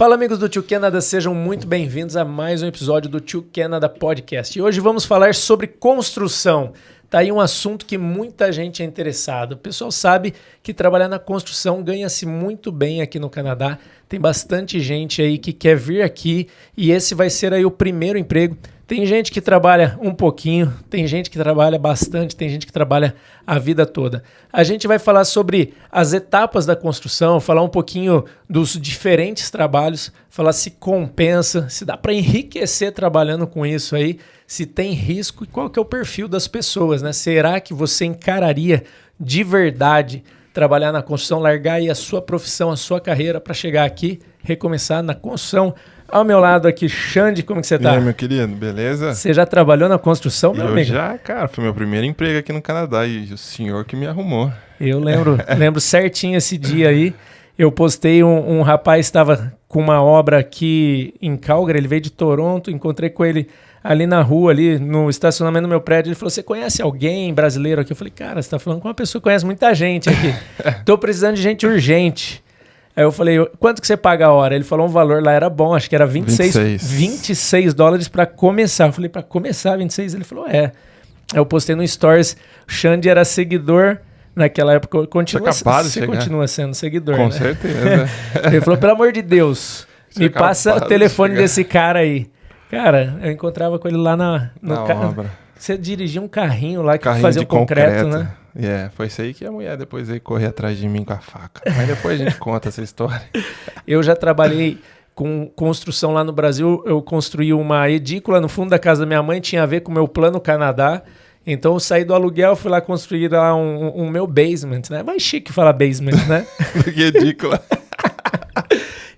Fala, amigos do Tio Canada, sejam muito bem-vindos a mais um episódio do Tio Canada Podcast. E hoje vamos falar sobre construção. Tá aí um assunto que muita gente é interessado. O pessoal sabe que trabalhar na construção ganha-se muito bem aqui no Canadá. Tem bastante gente aí que quer vir aqui e esse vai ser aí o primeiro emprego. Tem gente que trabalha um pouquinho, tem gente que trabalha bastante, tem gente que trabalha a vida toda. A gente vai falar sobre as etapas da construção, falar um pouquinho dos diferentes trabalhos, falar se compensa, se dá para enriquecer trabalhando com isso aí, se tem risco e qual que é o perfil das pessoas, né? Será que você encararia de verdade trabalhar na construção, largar aí a sua profissão, a sua carreira para chegar aqui, recomeçar na construção? Ao meu lado aqui, Xande, como que você tá? E aí, meu querido, beleza? Você já trabalhou na construção, meu amigo? Já, cara, foi meu primeiro emprego aqui no Canadá e o senhor que me arrumou. Eu lembro certinho esse dia aí. Eu postei um rapaz estava com uma obra aqui em Calgary, ele veio de Toronto, encontrei com ele ali na rua, ali no estacionamento do meu prédio. Ele falou, você conhece alguém brasileiro aqui? Eu falei, cara, você tá falando com uma pessoa que conhece muita gente aqui. Tô precisando de gente urgente. Aí eu falei, quanto que você paga a hora? Ele falou um valor lá, era bom, acho que era 26 dólares para começar. Eu falei, para começar 26? Ele falou, é. Aí eu postei no Stories, o Xande era seguidor naquela época. Você continua sendo seguidor, com né? certeza. Ele falou, pelo amor de Deus, me passa o telefone desse cara aí. Cara, eu encontrava com ele lá na obra. Você dirigia um carrinho lá que fazia o concreto, né? Foi isso aí que a mulher depois veio correr atrás de mim com a faca. Mas depois a gente conta essa história. Eu já trabalhei com construção lá no Brasil. Eu construí uma edícula no fundo da casa da minha mãe, tinha a ver com o meu plano Canadá. Então eu saí do aluguel, fui lá construir lá um meu basement, né? Mais chique falar basement, né? Que edícula.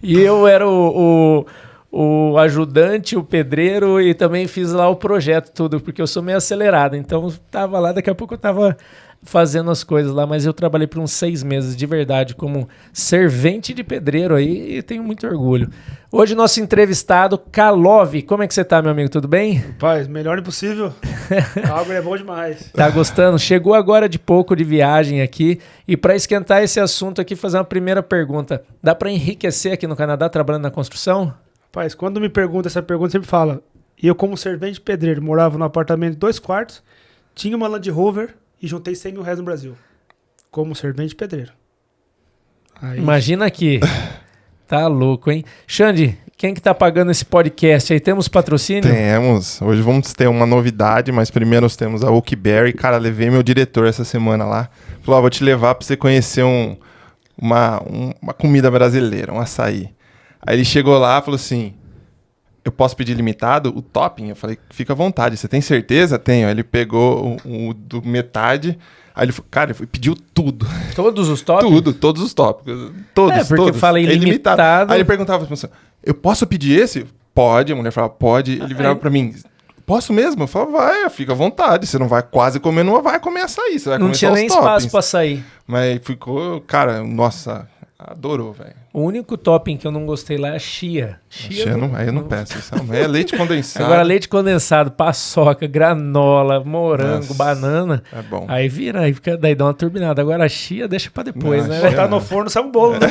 E eu era o ajudante, o pedreiro e também fiz lá o projeto tudo, porque eu sou meio acelerado. Então tava lá, daqui a pouco eu tava fazendo as coisas lá, mas eu trabalhei por uns 6 meses de verdade como servente de pedreiro aí e tenho muito orgulho. Hoje nosso entrevistado, Kalov. Como é que você tá, meu amigo? Tudo bem? Rapaz, melhor impossível. Algo é bom demais. Tá gostando? Chegou agora de pouco de viagem aqui e para esquentar esse assunto aqui, fazer uma primeira pergunta. Dá para enriquecer aqui no Canadá trabalhando na construção? Rapaz, quando me pergunta essa pergunta, sempre fala. Eu, como servente de pedreiro, morava num apartamento de 2 quartos, tinha uma Land Rover e juntei 100 mil reais no Brasil. Como servente de pedreiro. Aí... Imagina aqui. Tá louco, hein? Xande, quem que tá pagando esse podcast aí? Temos patrocínio? Temos. Hoje vamos ter uma novidade, mas primeiro nós temos a Oakberry. Cara, levei meu diretor essa semana lá. Falou, vou te levar pra você conhecer uma comida brasileira, um açaí. Aí ele chegou lá e falou assim, eu posso pedir limitado? O topping? Eu falei, fica à vontade. Você tem certeza? Tenho. Aí ele pegou o do metade. Aí ele, cara, ele pediu tudo. Todos os toppings? Todos os tópicos. Todos, porque todos. fala ilimitado. Aí ele perguntava pra você, eu posso pedir esse? Pode. A mulher falava, pode. Ele virava pra mim, posso mesmo? Eu falava, vai, fica à vontade. Você não vai quase comer, não vai comer açaí. Você vai não comer tinha só nem os espaço toppings. pra sair. Mas ficou, cara, nossa... Adorou, velho. O único topping que eu não gostei lá é a chia. Aí eu não peço. Isso é leite condensado. Agora leite condensado, paçoca, granola, morango, Nossa, banana. É bom. Aí vira, daí dá uma turbinada. Agora a chia deixa pra depois, né? Botar no forno, sai um bolo, né?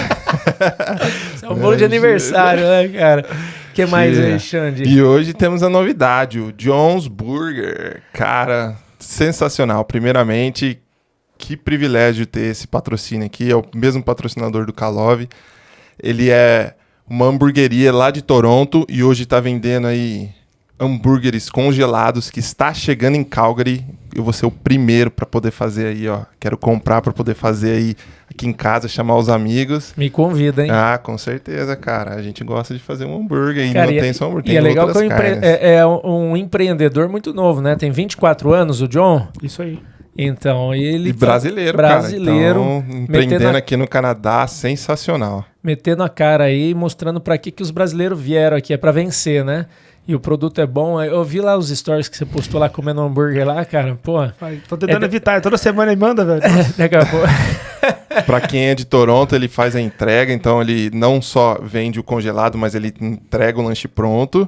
É um bolo de aniversário, né, cara? O que mais aí, Xande? E hoje temos a novidade, o John's Burger. Cara, sensacional. Primeiramente... Que privilégio ter esse patrocínio aqui, é o mesmo patrocinador do Kalov. Ele é uma hamburgueria lá de Toronto e hoje está vendendo aí hambúrgueres congelados que está chegando em Calgary. Eu vou ser o primeiro para poder fazer aí, ó. Quero comprar para poder fazer aí aqui em casa, chamar os amigos. Me convida, hein? Ah, com certeza, cara. A gente gosta de fazer um hambúrguer e cara, não tem só hambúrguer, tem é legal outras que carnes. é um empreendedor muito novo, né? Tem 24 anos o John. Isso aí. Então, ele... E brasileiro, cara. Então, empreendendo aqui no Canadá, sensacional. Metendo a cara aí, mostrando pra que os brasileiros vieram aqui. É pra vencer, né? E o produto é bom. Eu vi lá os stories que você postou lá comendo hambúrguer lá, cara. Pô... Tô tentando evitar. Toda semana ele manda, velho. Daqui a pouco... Pra quem é de Toronto, ele faz a entrega. Então, ele não só vende o congelado, mas ele entrega o lanche pronto.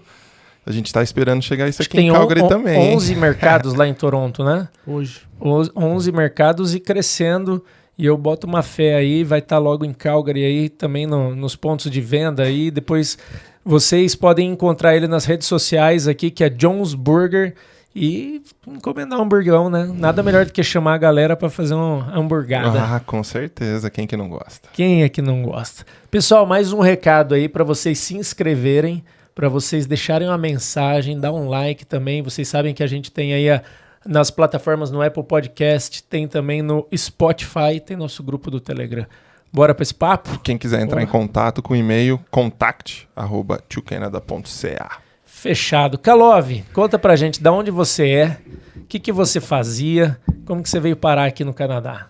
A gente tá esperando chegar isso aqui em Calgary também. Tem 11 mercados lá em Toronto, né? Hoje. 11 mercados e crescendo. E eu boto uma fé aí, vai estar logo em Calgary aí, também nos pontos de venda aí. Depois vocês podem encontrar ele nas redes sociais aqui, que é John's Burger. E encomendar um hamburgão, né? Nada melhor do que chamar a galera para fazer uma hamburgada. Ah, com certeza. Quem que não gosta? Quem é que não gosta? Pessoal, mais um recado aí para vocês se inscreverem, para vocês deixarem uma mensagem, dar um like também. Vocês sabem que a gente tem aí nas plataformas no Apple Podcast, tem também no Spotify, tem nosso grupo do Telegram. Bora para esse papo? Quem quiser entrar em contato com o e-mail, contact@twocanada.ca. Fechado. Kalov, conta pra gente de onde você é, o que você fazia, como que você veio parar aqui no Canadá.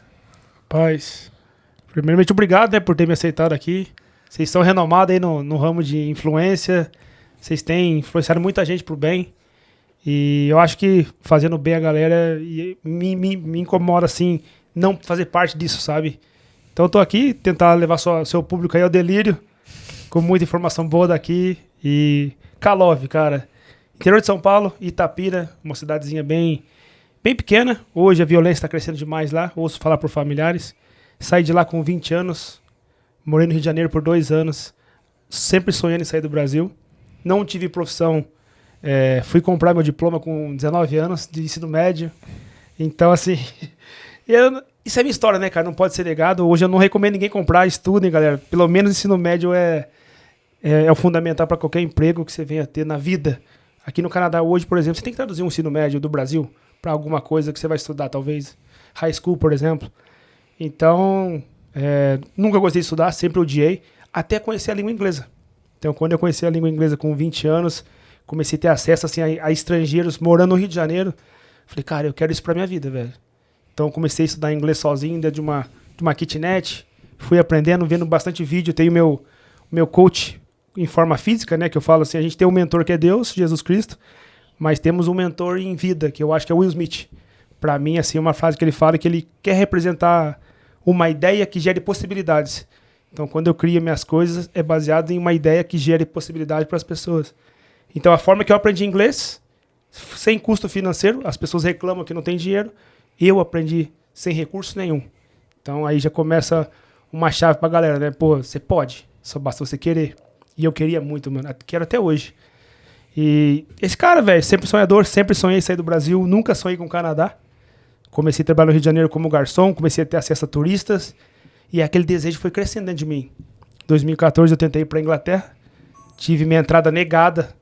Paz, primeiramente obrigado, né, por ter me aceitado aqui. Vocês são renomados aí no ramo de influência, vocês têm influenciado muita gente pro bem. E eu acho que fazendo bem a galera me incomoda, assim, não fazer parte disso, sabe? Então eu tô aqui, tentar levar seu público aí ao delírio, com muita informação boa daqui. E Kalov, cara, interior de São Paulo, Itapira, uma cidadezinha bem pequena. Hoje a violência está crescendo demais lá, ouço falar por familiares. Saí de lá com 20 anos, morei no Rio de Janeiro por 2 anos, sempre sonhando em sair do Brasil. Não tive profissão, fui comprar meu diploma com 19 anos de ensino médio. Então, assim, isso é minha história, né, cara? Não pode ser negado. Hoje eu não recomendo ninguém comprar, estudem, galera. Pelo menos ensino médio é o fundamental para qualquer emprego que você venha ter na vida. Aqui no Canadá hoje, por exemplo, você tem que traduzir um ensino médio do Brasil para alguma coisa que você vai estudar, talvez high school, por exemplo. Então, nunca gostei de estudar, sempre odiei, até conhecer a língua inglesa. Então, quando eu conheci a língua inglesa com 20 anos, comecei a ter acesso assim, a estrangeiros morando no Rio de Janeiro. Falei, cara, eu quero isso para minha vida, velho. Então, comecei a estudar inglês sozinho dentro de uma kitnet. Fui aprendendo, vendo bastante vídeo. Tenho meu coach em forma física, né, que eu falo assim, a gente tem um mentor que é Deus, Jesus Cristo, mas temos um mentor em vida, que eu acho que é Will Smith. Para mim, assim, uma frase que ele fala que ele quer representar uma ideia que gere possibilidades. Então, quando eu crio minhas coisas, é baseado em uma ideia que gere possibilidade para as pessoas. Então, a forma que eu aprendi inglês, sem custo financeiro, as pessoas reclamam que não tem dinheiro, eu aprendi sem recurso nenhum. Então, aí já começa uma chave pra galera, né? Pô, você pode, só basta você querer. E eu queria muito, mano. Quero até hoje. E esse cara, velho, sempre sonhador, sempre sonhei em sair do Brasil, nunca sonhei com o Canadá. Comecei a trabalhar no Rio de Janeiro como garçom, comecei a ter acesso a turistas. E aquele desejo foi crescendo dentro de mim. Em 2014 eu tentei ir pra Inglaterra. Tive minha entrada negada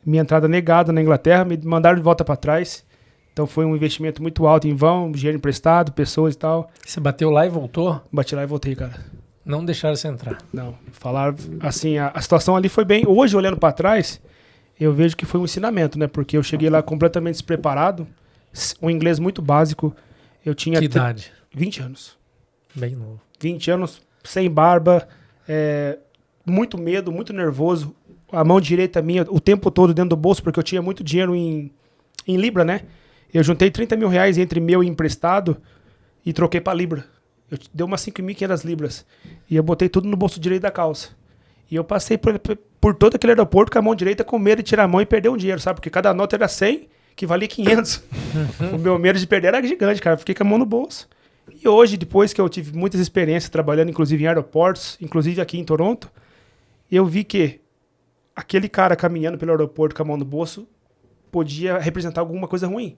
na Inglaterra. Me mandaram de volta pra trás. Então foi um investimento muito alto em vão, dinheiro emprestado, pessoas e tal. Você bateu lá e voltou? Bati lá e voltei, cara. Não deixaram você entrar. Não, falaram assim, a situação ali foi bem... Hoje, olhando pra trás, eu vejo que foi um ensinamento, né? Porque eu cheguei lá completamente despreparado, um inglês muito básico. Eu tinha... Que idade? 20 anos. Bem novo. 20 anos, sem barba, muito medo, muito nervoso. A mão direita minha, o tempo todo dentro do bolso, porque eu tinha muito dinheiro em Libra, né? Eu juntei 30 mil reais entre meu e emprestado e troquei pra Libra. Deu umas 5.500 libras. E eu botei tudo no bolso direito da calça. E eu passei por todo aquele aeroporto com a mão direita com medo de tirar a mão e perder um dinheiro, sabe? Porque cada nota era 100, que valia 500. O meu medo de perder era gigante, cara. Fiquei com a mão no bolso. E hoje, depois que eu tive muitas experiências trabalhando, inclusive em aeroportos, inclusive aqui em Toronto, eu vi que aquele cara caminhando pelo aeroporto com a mão no bolso podia representar alguma coisa ruim.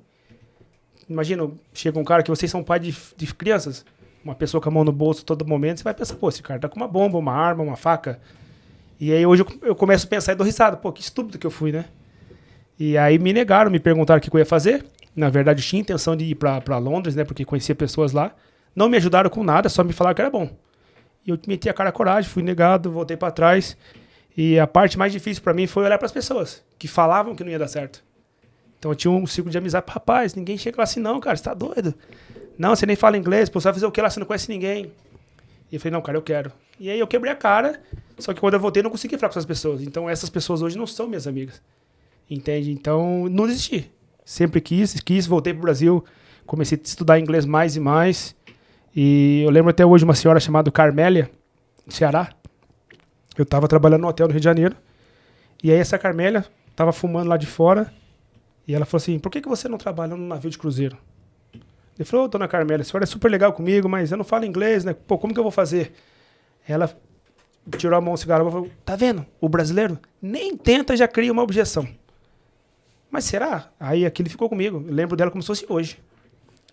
Imagina, chega um cara que vocês são pai de crianças, uma pessoa com a mão no bolso todo momento, você vai pensar, pô, esse cara tá com uma bomba, uma arma, uma faca. E aí hoje eu começo a pensar e dou risada, pô, que estúpido que eu fui, né? E aí me negaram, me perguntaram o que eu ia fazer. Na verdade, eu tinha intenção de ir pra Londres, né, porque conhecia pessoas lá. Não me ajudaram com nada, só me falaram que era bom. E eu meti a cara a coragem, fui negado, voltei pra trás. E a parte mais difícil pra mim foi olhar pras pessoas, que falavam que não ia dar certo. Então eu tinha um ciclo de amizade. Rapaz, ninguém chega lá assim, não, cara, você tá doido? Não, você nem fala inglês, pô, você vai fazer o que lá? Você não conhece ninguém. E eu falei, não, cara, eu quero. E aí eu quebrei a cara, só que quando eu voltei eu não consegui falar com essas pessoas. Então essas pessoas hoje não são minhas amigas. Entende? Então não desisti. Sempre quis, voltei pro Brasil, comecei a estudar inglês mais e mais. E eu lembro até hoje uma senhora chamada Carmélia, do Ceará. Eu tava trabalhando no hotel no Rio de Janeiro. E aí essa Carmélia tava fumando lá de fora. E ela falou assim, por que você não trabalha no navio de cruzeiro? Ele falou, dona Carmela, a senhora é super legal comigo, mas eu não falo inglês, né? Pô, como que eu vou fazer? Ela tirou a mão do cigarro e falou, tá vendo? O brasileiro nem tenta, já cria uma objeção. Mas será? Aí aquilo ficou comigo. Eu lembro dela como se fosse hoje.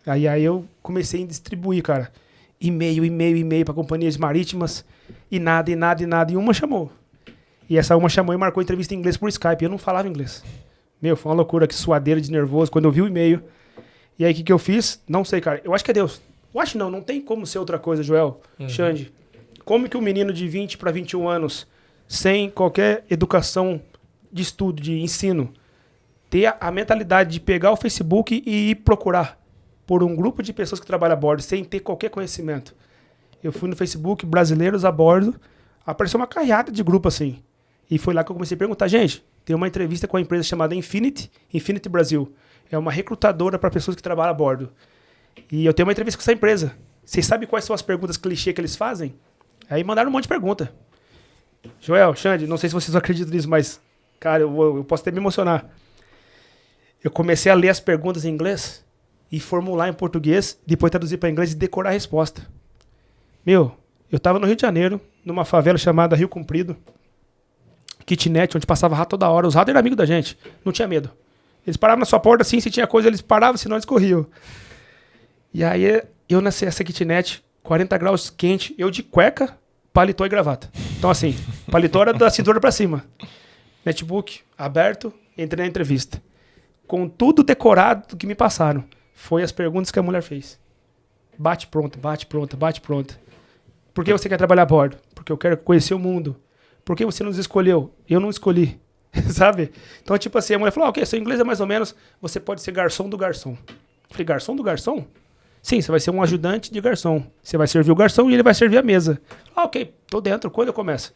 Aí eu comecei a distribuir, cara. E-mail para companhias marítimas. E nada. E uma chamou. E essa uma chamou e marcou entrevista em inglês por Skype. Eu não falava inglês. Meu, foi uma loucura, que suadeira de nervoso. Quando eu vi o e-mail. E aí, o que eu fiz? Não sei, cara. Eu acho que é Deus. Eu acho não tem como ser outra coisa, Joel. Xande. Como que um menino de 20 para 21 anos, sem qualquer educação de estudo, de ensino, ter a mentalidade de pegar o Facebook e ir procurar por um grupo de pessoas que trabalham a bordo, sem ter qualquer conhecimento? Eu fui no Facebook, brasileiros a bordo, apareceu uma carreada de grupo assim. E foi lá que eu comecei a perguntar, gente, tem uma entrevista com a empresa chamada Infinity Brasil. É uma recrutadora para pessoas que trabalham a bordo. E eu tenho uma entrevista com essa empresa. Vocês sabem quais são as perguntas clichê que eles fazem? Aí mandaram um monte de pergunta. Joel, Xande, não sei se vocês acreditam nisso, mas, cara, eu posso até me emocionar. Eu comecei a ler as perguntas em inglês e formular em português, depois traduzir para inglês e decorar a resposta. Meu, eu tava no Rio de Janeiro, numa favela chamada Rio Comprido, kitnet, onde passava rato toda hora. Os ratos eram amigos da gente, não tinha medo. Eles paravam na sua porta assim, se tinha coisa, eles paravam, senão eles corriam. E aí, eu nessa kitnet, 40 graus quente, eu de cueca, paletó e gravata. Então assim, paletó era da cintura pra cima. Netbook aberto, entrei na entrevista. Com tudo decorado do que me passaram. Foi as perguntas que a mulher fez. Bate pronta. Por que você quer trabalhar a bordo? Porque eu quero conhecer o mundo. Por que você nos escolheu? Eu não escolhi. Sabe? Então, tipo assim, a mulher falou, ok, seu inglês é mais ou menos, você pode ser garçom do garçom. Eu falei, garçom do garçom? Sim, você vai ser um ajudante de garçom. Você vai servir o garçom e ele vai servir a mesa. Ok, tô dentro. Quando eu começo?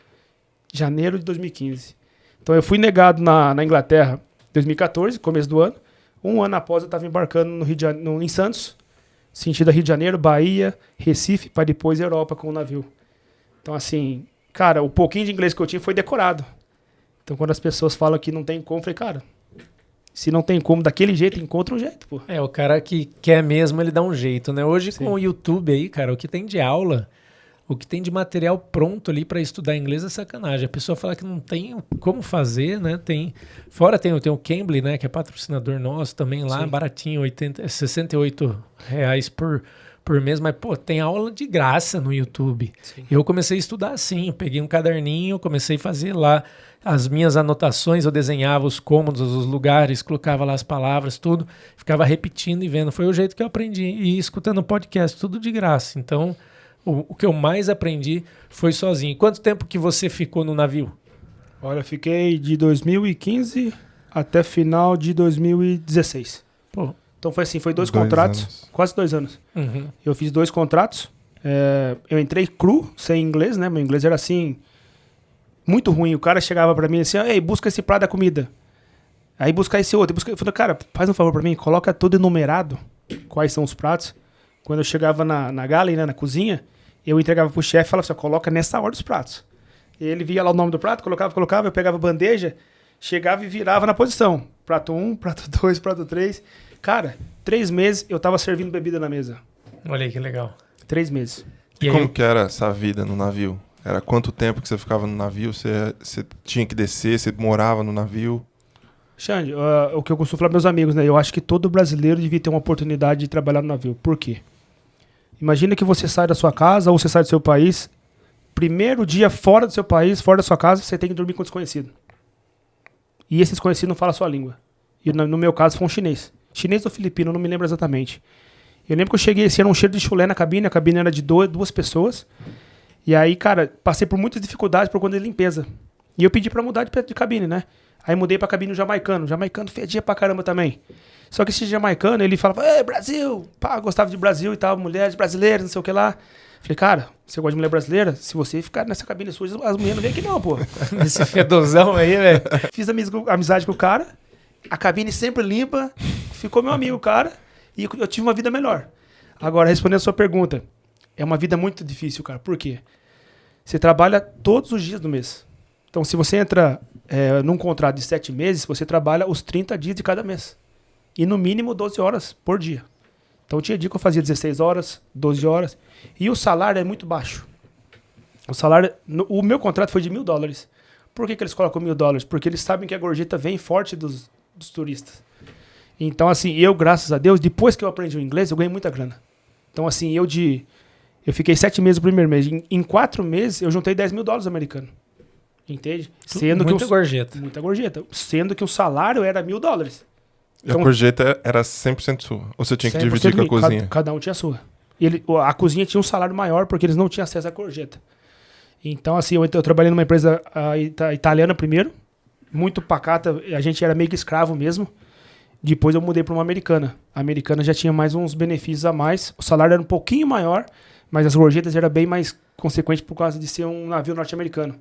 Janeiro de 2015. Então eu fui negado na Inglaterra em 2014, começo do ano. Um ano após eu estava embarcando em Santos, sentido Rio de Janeiro, Bahia, Recife, para depois Europa com o navio. Então assim, cara, o pouquinho de inglês que eu tinha foi decorado. Então quando as pessoas falam que não tem como, eu falei, cara, se não tem como daquele jeito, encontra um jeito, pô. O cara que quer mesmo, ele dá um jeito, né? Hoje Sim. com o YouTube aí, cara, o que tem de aula, o que tem de material pronto ali para estudar inglês é sacanagem. A pessoa fala que não tem como fazer, né? Fora tem o Cambly, né? Que é patrocinador nosso também lá, Sim. baratinho, R$68 por mês. Mas, pô, tem aula de graça no YouTube. Sim. Eu comecei a estudar assim, eu peguei um caderninho, comecei a fazer lá as minhas anotações, eu desenhava os cômodos, os lugares, colocava lá as palavras, tudo, ficava repetindo e vendo. Foi o jeito que eu aprendi. E escutando podcast, tudo de graça. Então, o que eu mais aprendi foi sozinho. Quanto tempo que você ficou no navio? Olha, eu fiquei de 2015 até final de 2016. Pô. Então foi assim, foi 2 contratos, anos. quase 2 anos. Uhum. Eu fiz 2 contratos. Eu entrei cru, sem inglês, né? Meu inglês era assim, muito ruim. O cara chegava pra mim assim, ei, busca esse prato da comida. Aí buscar esse outro. Eu falei, cara, faz um favor pra mim, coloca tudo enumerado, quais são os pratos. Quando eu chegava na galley, né, na cozinha, eu entregava pro chefe e falava assim, coloca nessa ordem os pratos. Ele via lá o nome do prato, colocava, eu pegava a bandeja, chegava e virava na posição. Prato 1, prato 2, prato 3. Cara, 3 meses eu tava servindo bebida na mesa. Olha aí que legal. 3 meses. E Como aí, que era essa vida no navio? Era quanto tempo que você ficava no navio? Você tinha que descer, você morava no navio? Xande, o que eu costumo falar para meus amigos, né? Eu acho que todo brasileiro devia ter uma oportunidade de trabalhar no navio. Por quê? Imagina que você sai da sua casa ou você sai do seu país. Primeiro dia fora do seu país, fora da sua casa, você tem que dormir com um desconhecido. E esse desconhecido não fala a sua língua. E no meu caso foi um chinês. Chinês ou filipino, não me lembro exatamente. Eu lembro que eu cheguei, esse era um cheiro de chulé na cabine, a cabine era de 2 pessoas. E aí, cara, passei por muitas dificuldades por conta de limpeza. E eu pedi pra mudar de cabine, né? Aí mudei pra cabine do jamaicano. O jamaicano fedia pra caramba também. Só que esse jamaicano, ele falava, ei, Brasil! Pá, gostava de Brasil e tal, mulheres brasileiras, não sei o que lá. Falei, cara, você gosta de mulher brasileira? Se você ficar nessa cabine suja, as mulheres não vêm aqui não, pô. esse fedozão aí, velho. Fiz amizade com o cara, a cabine sempre limpa, ficou meu amigo, cara, e eu tive uma vida melhor. Agora, respondendo a sua pergunta, é uma vida muito difícil, cara. Por quê? Você trabalha todos os dias do mês. Então, se você entra num contrato de 7 meses, você trabalha os 30 dias de cada mês. E no mínimo 12 horas por dia. Então tinha dia que eu fazia 16 horas, 12 horas. E o salário é muito baixo. O meu contrato foi de $1.000. Por que eles colocam $1.000? Porque eles sabem que a gorjeta vem forte dos turistas. Então, assim, eu, graças a Deus, depois que eu aprendi o inglês, eu ganhei muita grana. Então, assim, eu fiquei 7 meses no primeiro mês. Em 4 meses, eu juntei $10.000 americanos. Entende? Muita gorjeta. Muita gorjeta. Sendo que o salário era $1.000. Então, a gorjeta era 100% sua? Ou você tinha que dividir com a cozinha? Cada um tinha a sua. A cozinha tinha um salário maior porque eles não tinham acesso à gorjeta. Então, assim, eu trabalhei numa empresa italiana primeiro, muito pacata, a gente era meio que escravo mesmo. Depois eu mudei para uma americana. A americana já tinha mais uns benefícios a mais, o salário era um pouquinho maior, mas as gorjetas eram bem mais consequentes por causa de ser um navio norte-americano.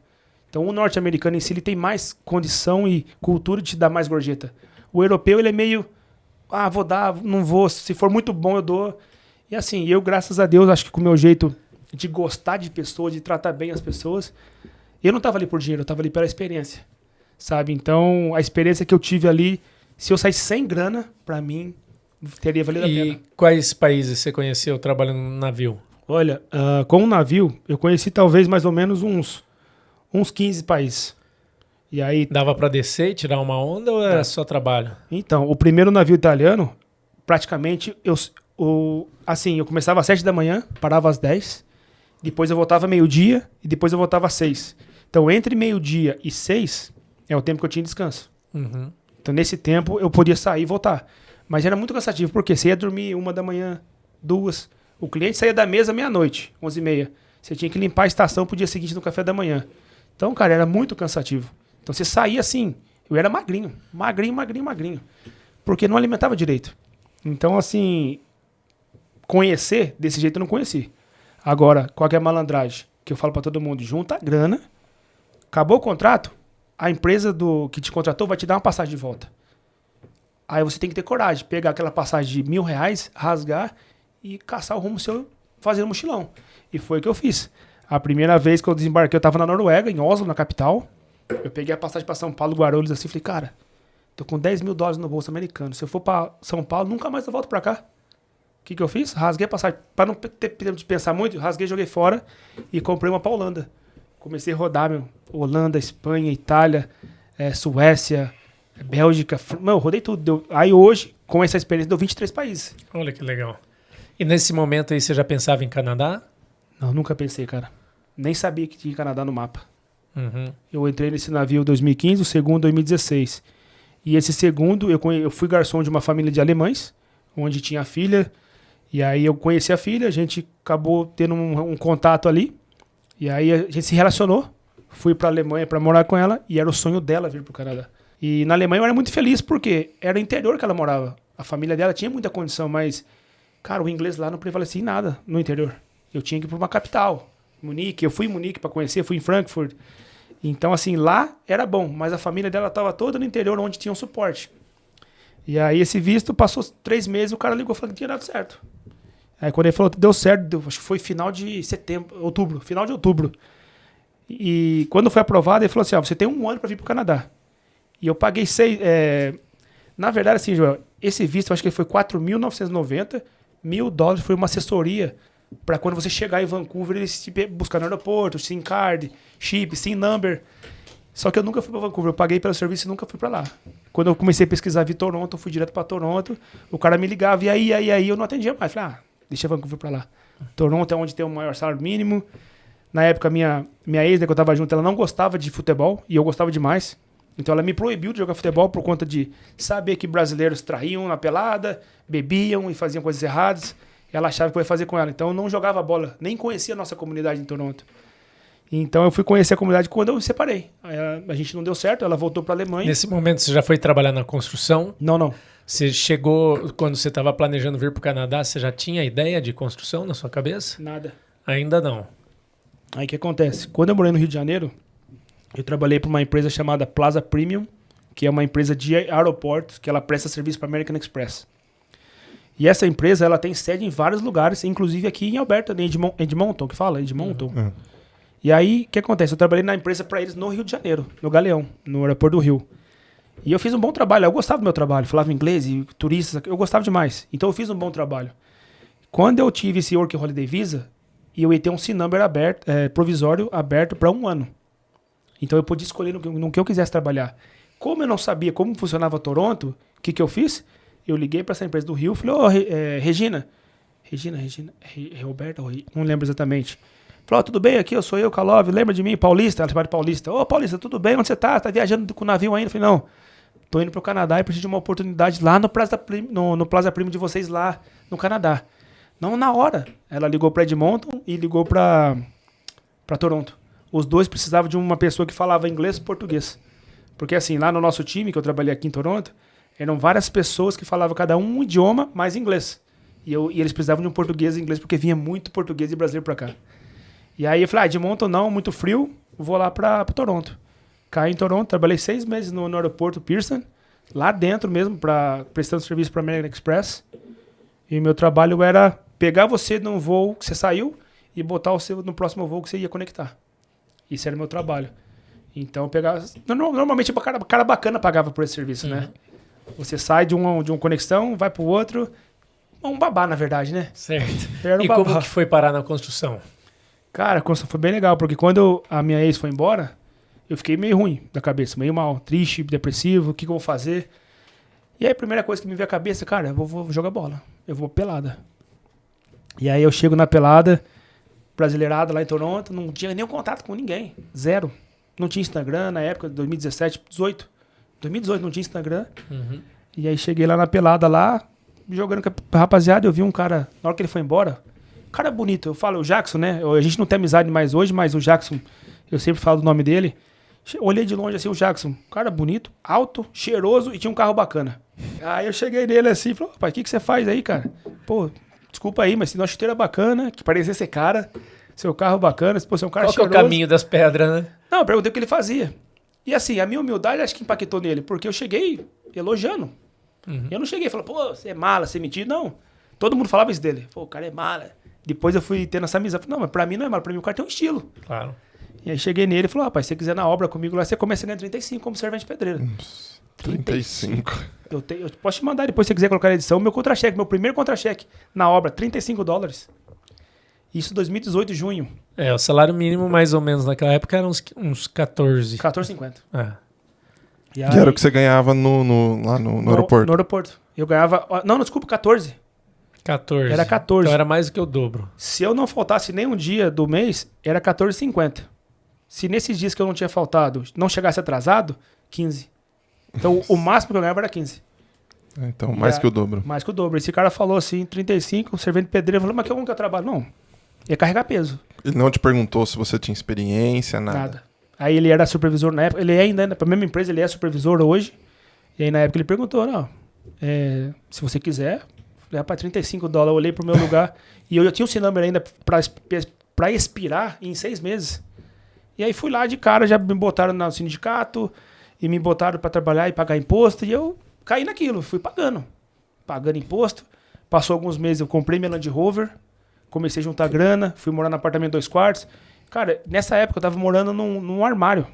Então, o norte-americano em si ele tem mais condição e cultura de te dar mais gorjeta. O europeu, ele é meio, vou dar, não vou, se for muito bom eu dou. E assim, eu, graças a Deus, acho que com o meu jeito de gostar de pessoas, de tratar bem as pessoas, eu não estava ali por dinheiro, eu estava ali pela experiência, sabe? Então, a experiência que eu tive ali, se eu saísse sem grana, para mim, teria valido a pena. E quais países você conheceu trabalhando no navio? Olha, com o navio, eu conheci talvez mais ou menos uns 15 países. E aí, dava para descer e tirar uma onda ou era só trabalho? Então, o primeiro navio italiano, praticamente, eu começava às 7 da manhã, parava às 10, depois eu voltava meio-dia e depois eu voltava às 6. Então, entre meio-dia e 6 é o tempo que eu tinha descanso. Uhum. Então, nesse tempo, eu podia sair e voltar. Mas era muito cansativo, porque você ia dormir 1 da manhã, 2. O cliente saía da mesa meia-noite, 11h30. Você tinha que limpar a estação pro dia seguinte no café da manhã. Então, cara, era muito cansativo. Então, você saía assim, eu era magrinho. Porque não alimentava direito. Então, assim, conhecer desse jeito eu não conheci. Agora, qual que é a malandragem? Que eu falo pra todo mundo, junta a grana, acabou o contrato, a empresa que te contratou vai te dar uma passagem de volta. Aí você tem que ter coragem, pegar aquela passagem de R$1.000, rasgar e caçar o rumo seu fazendo mochilão. E foi o que eu fiz. A primeira vez que eu desembarquei, eu tava na Noruega, em Oslo, na capital. Eu peguei a passagem pra São Paulo, Guarulhos, assim, falei, cara, tô com $10.000 no bolso americano. Se eu for pra São Paulo, nunca mais eu volto pra cá. O que eu fiz? Rasguei a passagem. Pra não ter tempo de pensar muito, rasguei, joguei fora e comprei uma pra Holanda. Comecei a rodar, Holanda, Espanha, Itália, Suécia, Bélgica. Eu rodei tudo. Aí hoje, com essa experiência, deu 23 países. Olha que legal. E nesse momento aí, você já pensava em Canadá? Não, nunca pensei, cara. Nem sabia que tinha Canadá no mapa. Uhum. Eu entrei nesse navio em 2015, o segundo em 2016. E esse segundo, eu fui garçom de uma família de alemães, onde tinha a filha. E aí eu conheci a filha, a gente acabou tendo um contato ali. E aí a gente se relacionou. Fui pra Alemanha pra morar com ela e era o sonho dela vir pro Canadá. E na Alemanha eu era muito feliz porque era o interior que ela morava. A família dela tinha muita condição, mas, cara, o inglês lá não prevalecia em nada no interior. Eu tinha que ir pra uma capital, Munique. Eu fui em Munique pra conhecer, fui em Frankfurt. Então, assim, lá era bom, mas a família dela tava toda no interior onde tinha um suporte. E aí esse visto passou 3 meses, o cara ligou falando que tinha dado certo. Aí quando ele falou que deu certo, acho que foi final de final de outubro. E quando foi aprovado, ele falou assim, você tem 1 ano para vir pro Canadá. E eu paguei 6... Na verdade, assim, Joel, esse visto, eu acho que foi $4.990, $1.000 foi uma assessoria para quando você chegar em Vancouver, eles te buscar no aeroporto, SIM card, chip, SIM number. Só que eu nunca fui para Vancouver, eu paguei pelo serviço e nunca fui para lá. Quando eu comecei a pesquisar vir Toronto, eu fui direto para Toronto, o cara me ligava, e aí, eu não atendia mais. Falei, deixa Vancouver para lá. Toronto é onde tem o maior salário mínimo. Na época, minha ex, que eu tava junto, ela não gostava de futebol, e eu gostava demais. Então ela me proibiu de jogar futebol por conta de saber que brasileiros traíam na pelada, bebiam e faziam coisas erradas. Ela achava que eu ia fazer com ela. Então eu não jogava bola, nem conhecia a nossa comunidade em Toronto. Então eu fui conhecer a comunidade quando eu me separei. A gente não deu certo, ela voltou para a Alemanha. Nesse momento você já foi trabalhar na construção? Não. Você chegou, quando você estava planejando vir para o Canadá, você já tinha ideia de construção na sua cabeça? Nada. Ainda não. Aí o que acontece? Quando eu morei no Rio de Janeiro, eu trabalhei para uma empresa chamada Plaza Premium, que é uma empresa de aeroportos, que ela presta serviço para American Express. E essa empresa, ela tem sede em vários lugares, inclusive aqui em Alberta, em Edmonton, que fala? Edmonton. E aí, o que acontece? Eu trabalhei na empresa para eles no Rio de Janeiro, no Galeão, no aeroporto do Rio. E eu fiz um bom trabalho, eu gostava do meu trabalho, falava inglês e turistas, eu gostava demais. Então eu fiz um bom trabalho. Quando eu tive esse Work Holiday Visa, eu ia ter um C-Number aberto, provisório aberto para 1 ano. Então eu podia escolher no que eu quisesse trabalhar. Como eu não sabia como funcionava Toronto, o que eu fiz? Eu liguei para essa empresa do Rio e falei, Regina, Roberta, não lembro exatamente. Falou, tudo bem, aqui eu sou eu, Kalov, lembra de mim, Paulista? Ela chamava de Paulista. Paulista, tudo bem, onde você tá? Tá viajando com o navio ainda? Eu falei, não, tô indo pro Canadá e preciso de uma oportunidade lá no Plaza Primo de vocês lá no Canadá. Não, na hora. Ela ligou pra Edmonton e ligou pra Toronto. Os dois precisavam de uma pessoa que falava inglês e português. Porque assim, lá no nosso time, que eu trabalhei aqui em Toronto, eram várias pessoas que falavam cada um idioma, mais inglês. E eles precisavam de um português e inglês, porque vinha muito português e brasileiro pra cá. E aí eu falei, Edmonton não, muito frio, vou lá pra Toronto. Caí em Toronto, trabalhei 6 meses no aeroporto Pearson, lá dentro mesmo, prestando serviço pra American Express. E meu trabalho era pegar você num voo que você saiu e botar você no próximo voo que você ia conectar. Isso era o meu trabalho. Então eu pegava... Normalmente o cara bacana pagava por esse serviço, né? Você sai de uma conexão, vai pro outro... Um babá, na verdade, né? Certo. Era um E babá. como que foi parar na construção? Cara, a construção foi bem legal, porque quando a minha ex foi embora, eu fiquei meio ruim da cabeça, meio mal, triste, depressivo, o que eu vou fazer? E aí a primeira coisa que me veio à cabeça, cara, eu vou jogar bola, eu vou pelada. E aí eu chego na pelada, brasileirada lá em Toronto, não tinha nenhum contato com ninguém, zero. Não tinha Instagram na época, 2017, 2018 não tinha Instagram. E aí cheguei lá na pelada lá, jogando com a rapaziada, eu vi um cara, na hora que ele foi embora, cara bonito, eu falo, o Jackson, né? A gente não tem amizade mais hoje, mas o Jackson, eu sempre falo do nome dele. Olhei de longe assim, o Jackson, cara bonito, alto, cheiroso e tinha um carro bacana. Aí eu cheguei nele assim e falei, pai, o que você faz aí, cara? Pô, desculpa aí, mas se nossa chuteira bacana, que parecia ser cara, seu carro bacana, se você é um cara Qual que é cheiroso. o caminho das pedras, né? Não, eu perguntei o que ele fazia. E assim, a minha humildade acho que impactou nele, porque eu cheguei elogiando. Eu não cheguei e falei, pô, você é mala, você é metido, não. Todo mundo falava isso dele. Pô, o cara é mala. Depois eu fui tendo essa amizade. Falei, não, mas pra mim não é mala, pra mim o cara tem um estilo. Claro. E aí cheguei nele e falou, rapaz, se você quiser na obra comigo lá, você começa a ganhar 35 como servente pedreiro. 35. Eu posso te mandar depois, se você quiser colocar na edição, meu contra-cheque, meu primeiro contra-cheque na obra, $35. Isso em 2018, junho. O salário mínimo mais ou menos naquela época era uns 14. $14,50. Que era o que você ganhava lá no aeroporto. No aeroporto. Eu ganhava... Não, desculpa, 14. 14. Era 14. Então era mais do que o dobro. Se eu não faltasse nenhum dia do mês, era $14,50. Se nesses dias que eu não tinha faltado, não chegasse atrasado, 15. Então o máximo que eu ganhava era 15. Então, mais que o dobro. Mais que o dobro. Esse cara falou assim, 35, servente pedreiro. Eu falei, mas como que eu trabalho? Não, ia carregar peso. Ele não te perguntou se você tinha experiência, nada. Aí ele era supervisor na época, ele ainda, pra mesma empresa, ele é supervisor hoje. E aí na época ele perguntou, não, se você quiser, para $35, eu olhei pro meu lugar. E eu tinha um C-Number ainda pra expirar em 6 meses. E aí fui lá de cara, já me botaram no sindicato, e me botaram pra trabalhar e pagar imposto, e eu caí naquilo, fui pagando imposto. Passou alguns meses, eu comprei minha Land Rover, comecei a juntar grana, fui morar no apartamento 2 quartos. Cara, nessa época eu tava morando num armário.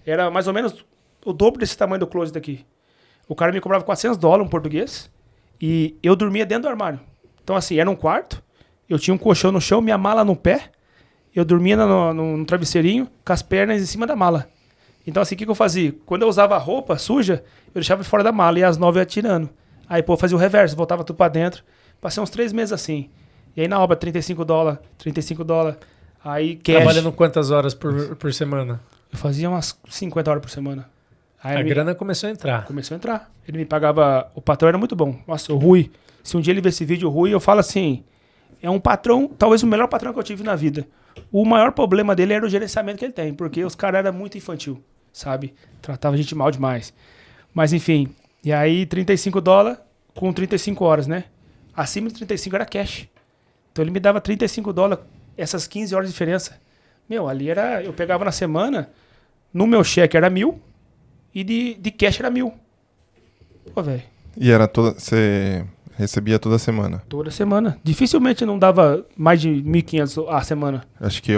Era mais ou menos o dobro desse tamanho do closet aqui. O cara me cobrava $400 um português e eu dormia dentro do armário. Então assim, era um quarto, eu tinha um colchão no chão, minha mala no pé, eu dormia no travesseirinho com as pernas em cima da mala. Então assim, o que eu fazia? Quando eu usava roupa suja, eu deixava fora da mala e às 9 eu ia tirando. Aí, pô, eu fazia o reverso, voltava tudo pra dentro. Passei uns 3 meses assim. E aí na obra, $35. Aí cash. Trabalhando quantas horas por semana? Eu fazia umas 50 horas por semana. Aí A grana começou a entrar. Começou a entrar. Ele me pagava... O patrão era muito bom. Nossa, o Rui. Se um dia ele ver esse vídeo, o Rui, eu falo assim... É um patrão, talvez o melhor patrão que eu tive na vida. O maior problema dele era o gerenciamento que ele tem. Porque os caras eram muito infantil, sabe? Tratava a gente mal demais. Mas enfim. E aí, $35 com 35 horas, né? Acima de 35 era cash. Então ele me dava $35, essas 15 horas de diferença. Meu, ali era... Eu pegava na semana, no meu cheque era 1.000 e de cash era 1.000. Pô, velho. E era você recebia toda semana? Toda semana. Dificilmente não dava mais de 1.500 a semana. Acho que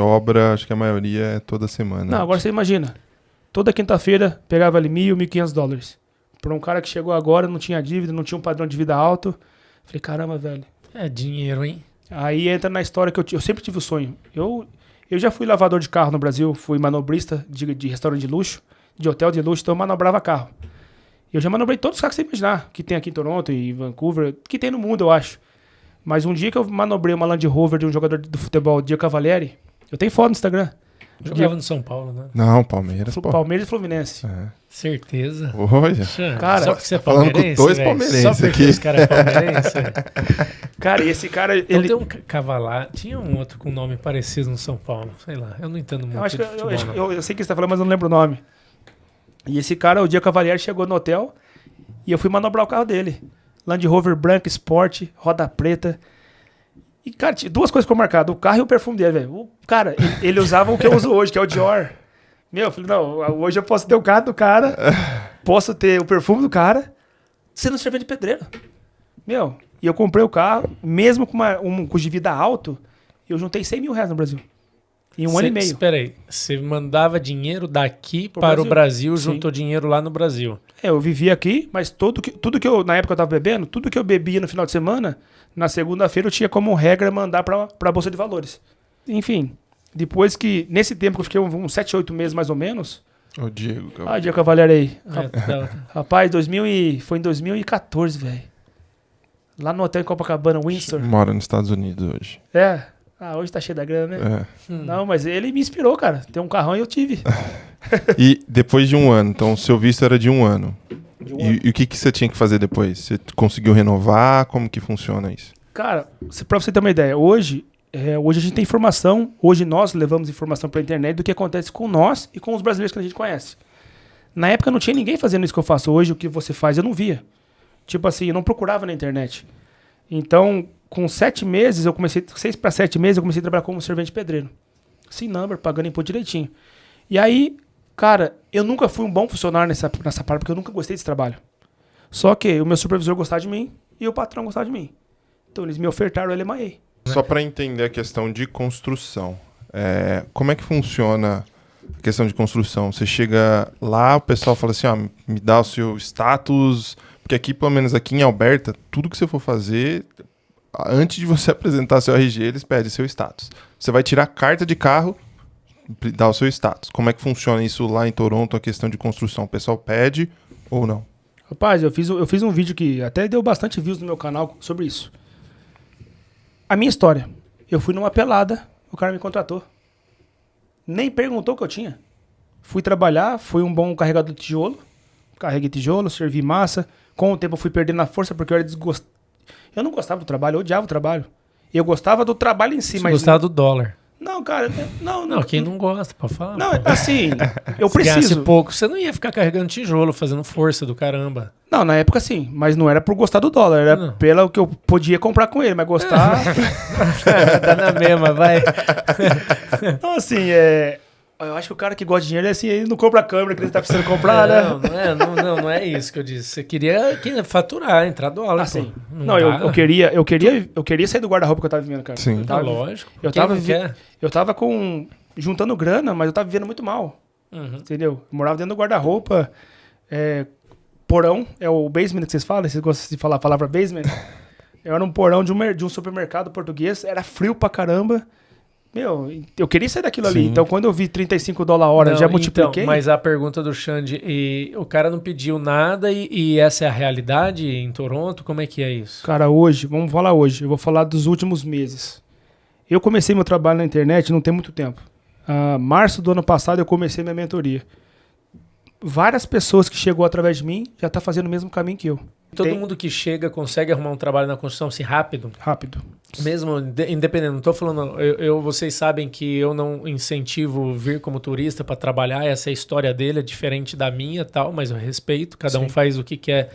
a maioria é toda semana. Não, agora você imagina. Toda quinta-feira pegava ali $1.000, $1.500. Para um cara que chegou agora, não tinha dívida, não tinha um padrão de vida alto. Falei, caramba, velho. É dinheiro, hein? Aí entra na história que eu sempre tive o sonho. Eu já fui lavador de carro no Brasil, fui manobrista de restaurante de luxo, de hotel de luxo, então eu manobrava carro. Eu já manobrei todos os carros que você imaginar, que tem aqui em Toronto e Vancouver, que tem no mundo, eu acho. Mas um dia que eu manobrei uma Land Rover de um jogador do futebol, Diego Cavalieri, eu tenho foto no Instagram. Jogava no São Paulo, né? Não, Palmeiras, pô. Palmeiras e Fluminense. É. Certeza. Olha. Cara, só porque você é falando com palmeirense, dois velho? palmeirenses Só porque aqui. os caras é palmeirense. Cara, e esse cara, Então ele... tem um Cavalar, tinha um outro com nome parecido no São Paulo, sei lá, eu não entendo muito Eu acho de que futebol, não. eu sei que você tá falando, mas eu não lembro o nome. E esse cara, o Diego Cavalieri, chegou no hotel e eu fui manobrar o carro dele. Land Rover branco, Sport, roda preta. E, cara, tinha duas coisas que eu marcado, o carro e o perfume dele, velho. O cara, ele usava o que eu uso hoje, que é o Dior. Meu, eu falei, não, hoje eu posso ter o carro do cara, posso ter o perfume do cara, sendo servente de pedreiro. Meu, e eu comprei o carro, mesmo com um custo de vida alto, eu juntei R$100.000 no Brasil. Em um ano e meio. Espera aí, você mandava dinheiro daqui Pro para o Brasil. Brasil, Sim. juntou dinheiro lá no Brasil. Eu vivia aqui, mas tudo que eu, na época eu tava bebendo, tudo que eu bebia no final de semana, na segunda-feira eu tinha como regra mandar pra Bolsa de Valores. Enfim, depois que, nesse tempo que eu fiquei uns 7, 8 meses mais ou menos, O Diego. Diego Cavalieri aí. Tá. Rapaz, foi em 2014, velho. Lá no hotel em Copacabana, Windsor. Mora nos Estados Unidos hoje. Hoje tá cheio da grana, né? É. Não, mas ele me inspirou, cara. Tem um carrão e eu tive. E depois de um ano, então o seu visto era de um ano. De um ano. E o que você tinha que fazer depois? Você conseguiu renovar? Como que funciona isso? Cara, pra você ter uma ideia, hoje a gente tem informação, hoje nós levamos informação pra internet do que acontece com nós e com os brasileiros que a gente conhece. Na época não tinha ninguém fazendo isso que eu faço hoje, o que você faz eu não via. Tipo assim, eu não procurava na internet. Então, com 7 meses, 6 para 7 meses, eu comecei a trabalhar como servente pedreiro. Sem number, pagando imposto direitinho. E aí, cara, eu nunca fui um bom funcionário nessa parte, porque eu nunca gostei desse trabalho. Só que o meu supervisor gostava de mim e o patrão gostava de mim. Então eles me ofertaram o LMAE. Só para entender a questão de construção. Como é que funciona a questão de construção? Você chega lá, o pessoal fala assim, me dá o seu status... Porque aqui, pelo menos aqui em Alberta, tudo que você for fazer, antes de você apresentar seu RG, eles pedem seu status. Você vai tirar carta de carro, dá o seu status. Como é que funciona isso lá em Toronto, a questão de construção? O pessoal pede ou não? Rapaz, eu fiz um vídeo que até deu bastante views no meu canal sobre isso. A minha história. Eu fui numa pelada, o cara me contratou. Nem perguntou o que eu tinha. Fui trabalhar, fui um bom carregador de tijolo. Carreguei tijolo, servi massa. Com o tempo eu fui perdendo a força porque eu era Eu não gostava do trabalho, eu odiava o trabalho. Eu gostava do trabalho em si, Você mas... gostava do dólar. Não, cara, Não, quem não gosta, pode falar. Não, pô. assim, eu Se ganhasse preciso. pouco, você não ia ficar carregando tijolo, fazendo força do caramba. Não, na época sim, mas não era por gostar do dólar, era Não. pelo que eu podia comprar com ele, mas gostar... Tá na mesma, vai. Então, assim, eu acho que o cara que gosta de dinheiro é assim, ele não compra a câmera que ele tá precisando comprar, né? Não é isso que eu disse. Você queria faturar, entrar dólar. Assim, pô. não, eu queria sair do guarda-roupa que eu tava vivendo, cara. Sim. Eu Tá tava, lógico. eu Quem tava, não quer? eu tava juntando grana, mas eu tava vivendo muito mal, Uhum. entendeu? Eu morava dentro do guarda-roupa, porão, é o basement que vocês falam, vocês gostam de falar a palavra basement? Eu era um porão de um supermercado português, era frio pra caramba. Meu, eu queria sair daquilo ali. Sim. Então, quando eu vi $35 a hora, Não, já multipliquei. Então, mas a pergunta do Xande, o cara não pediu nada e essa é a realidade em Toronto? Como é que é isso? Cara, vamos falar hoje. Eu vou falar dos últimos meses. Eu comecei meu trabalho na internet não tem muito tempo. Março do ano passado eu comecei minha mentoria. Várias pessoas que chegou através de mim já tá fazendo o mesmo caminho que eu. Todo mundo que chega consegue arrumar um trabalho na construção assim rápido? Rápido. Mesmo independente, não tô falando, vocês sabem que eu não incentivo vir como turista para trabalhar, essa é a história dele, é diferente da minha, tal, mas eu respeito, cada um Sim. faz o que quer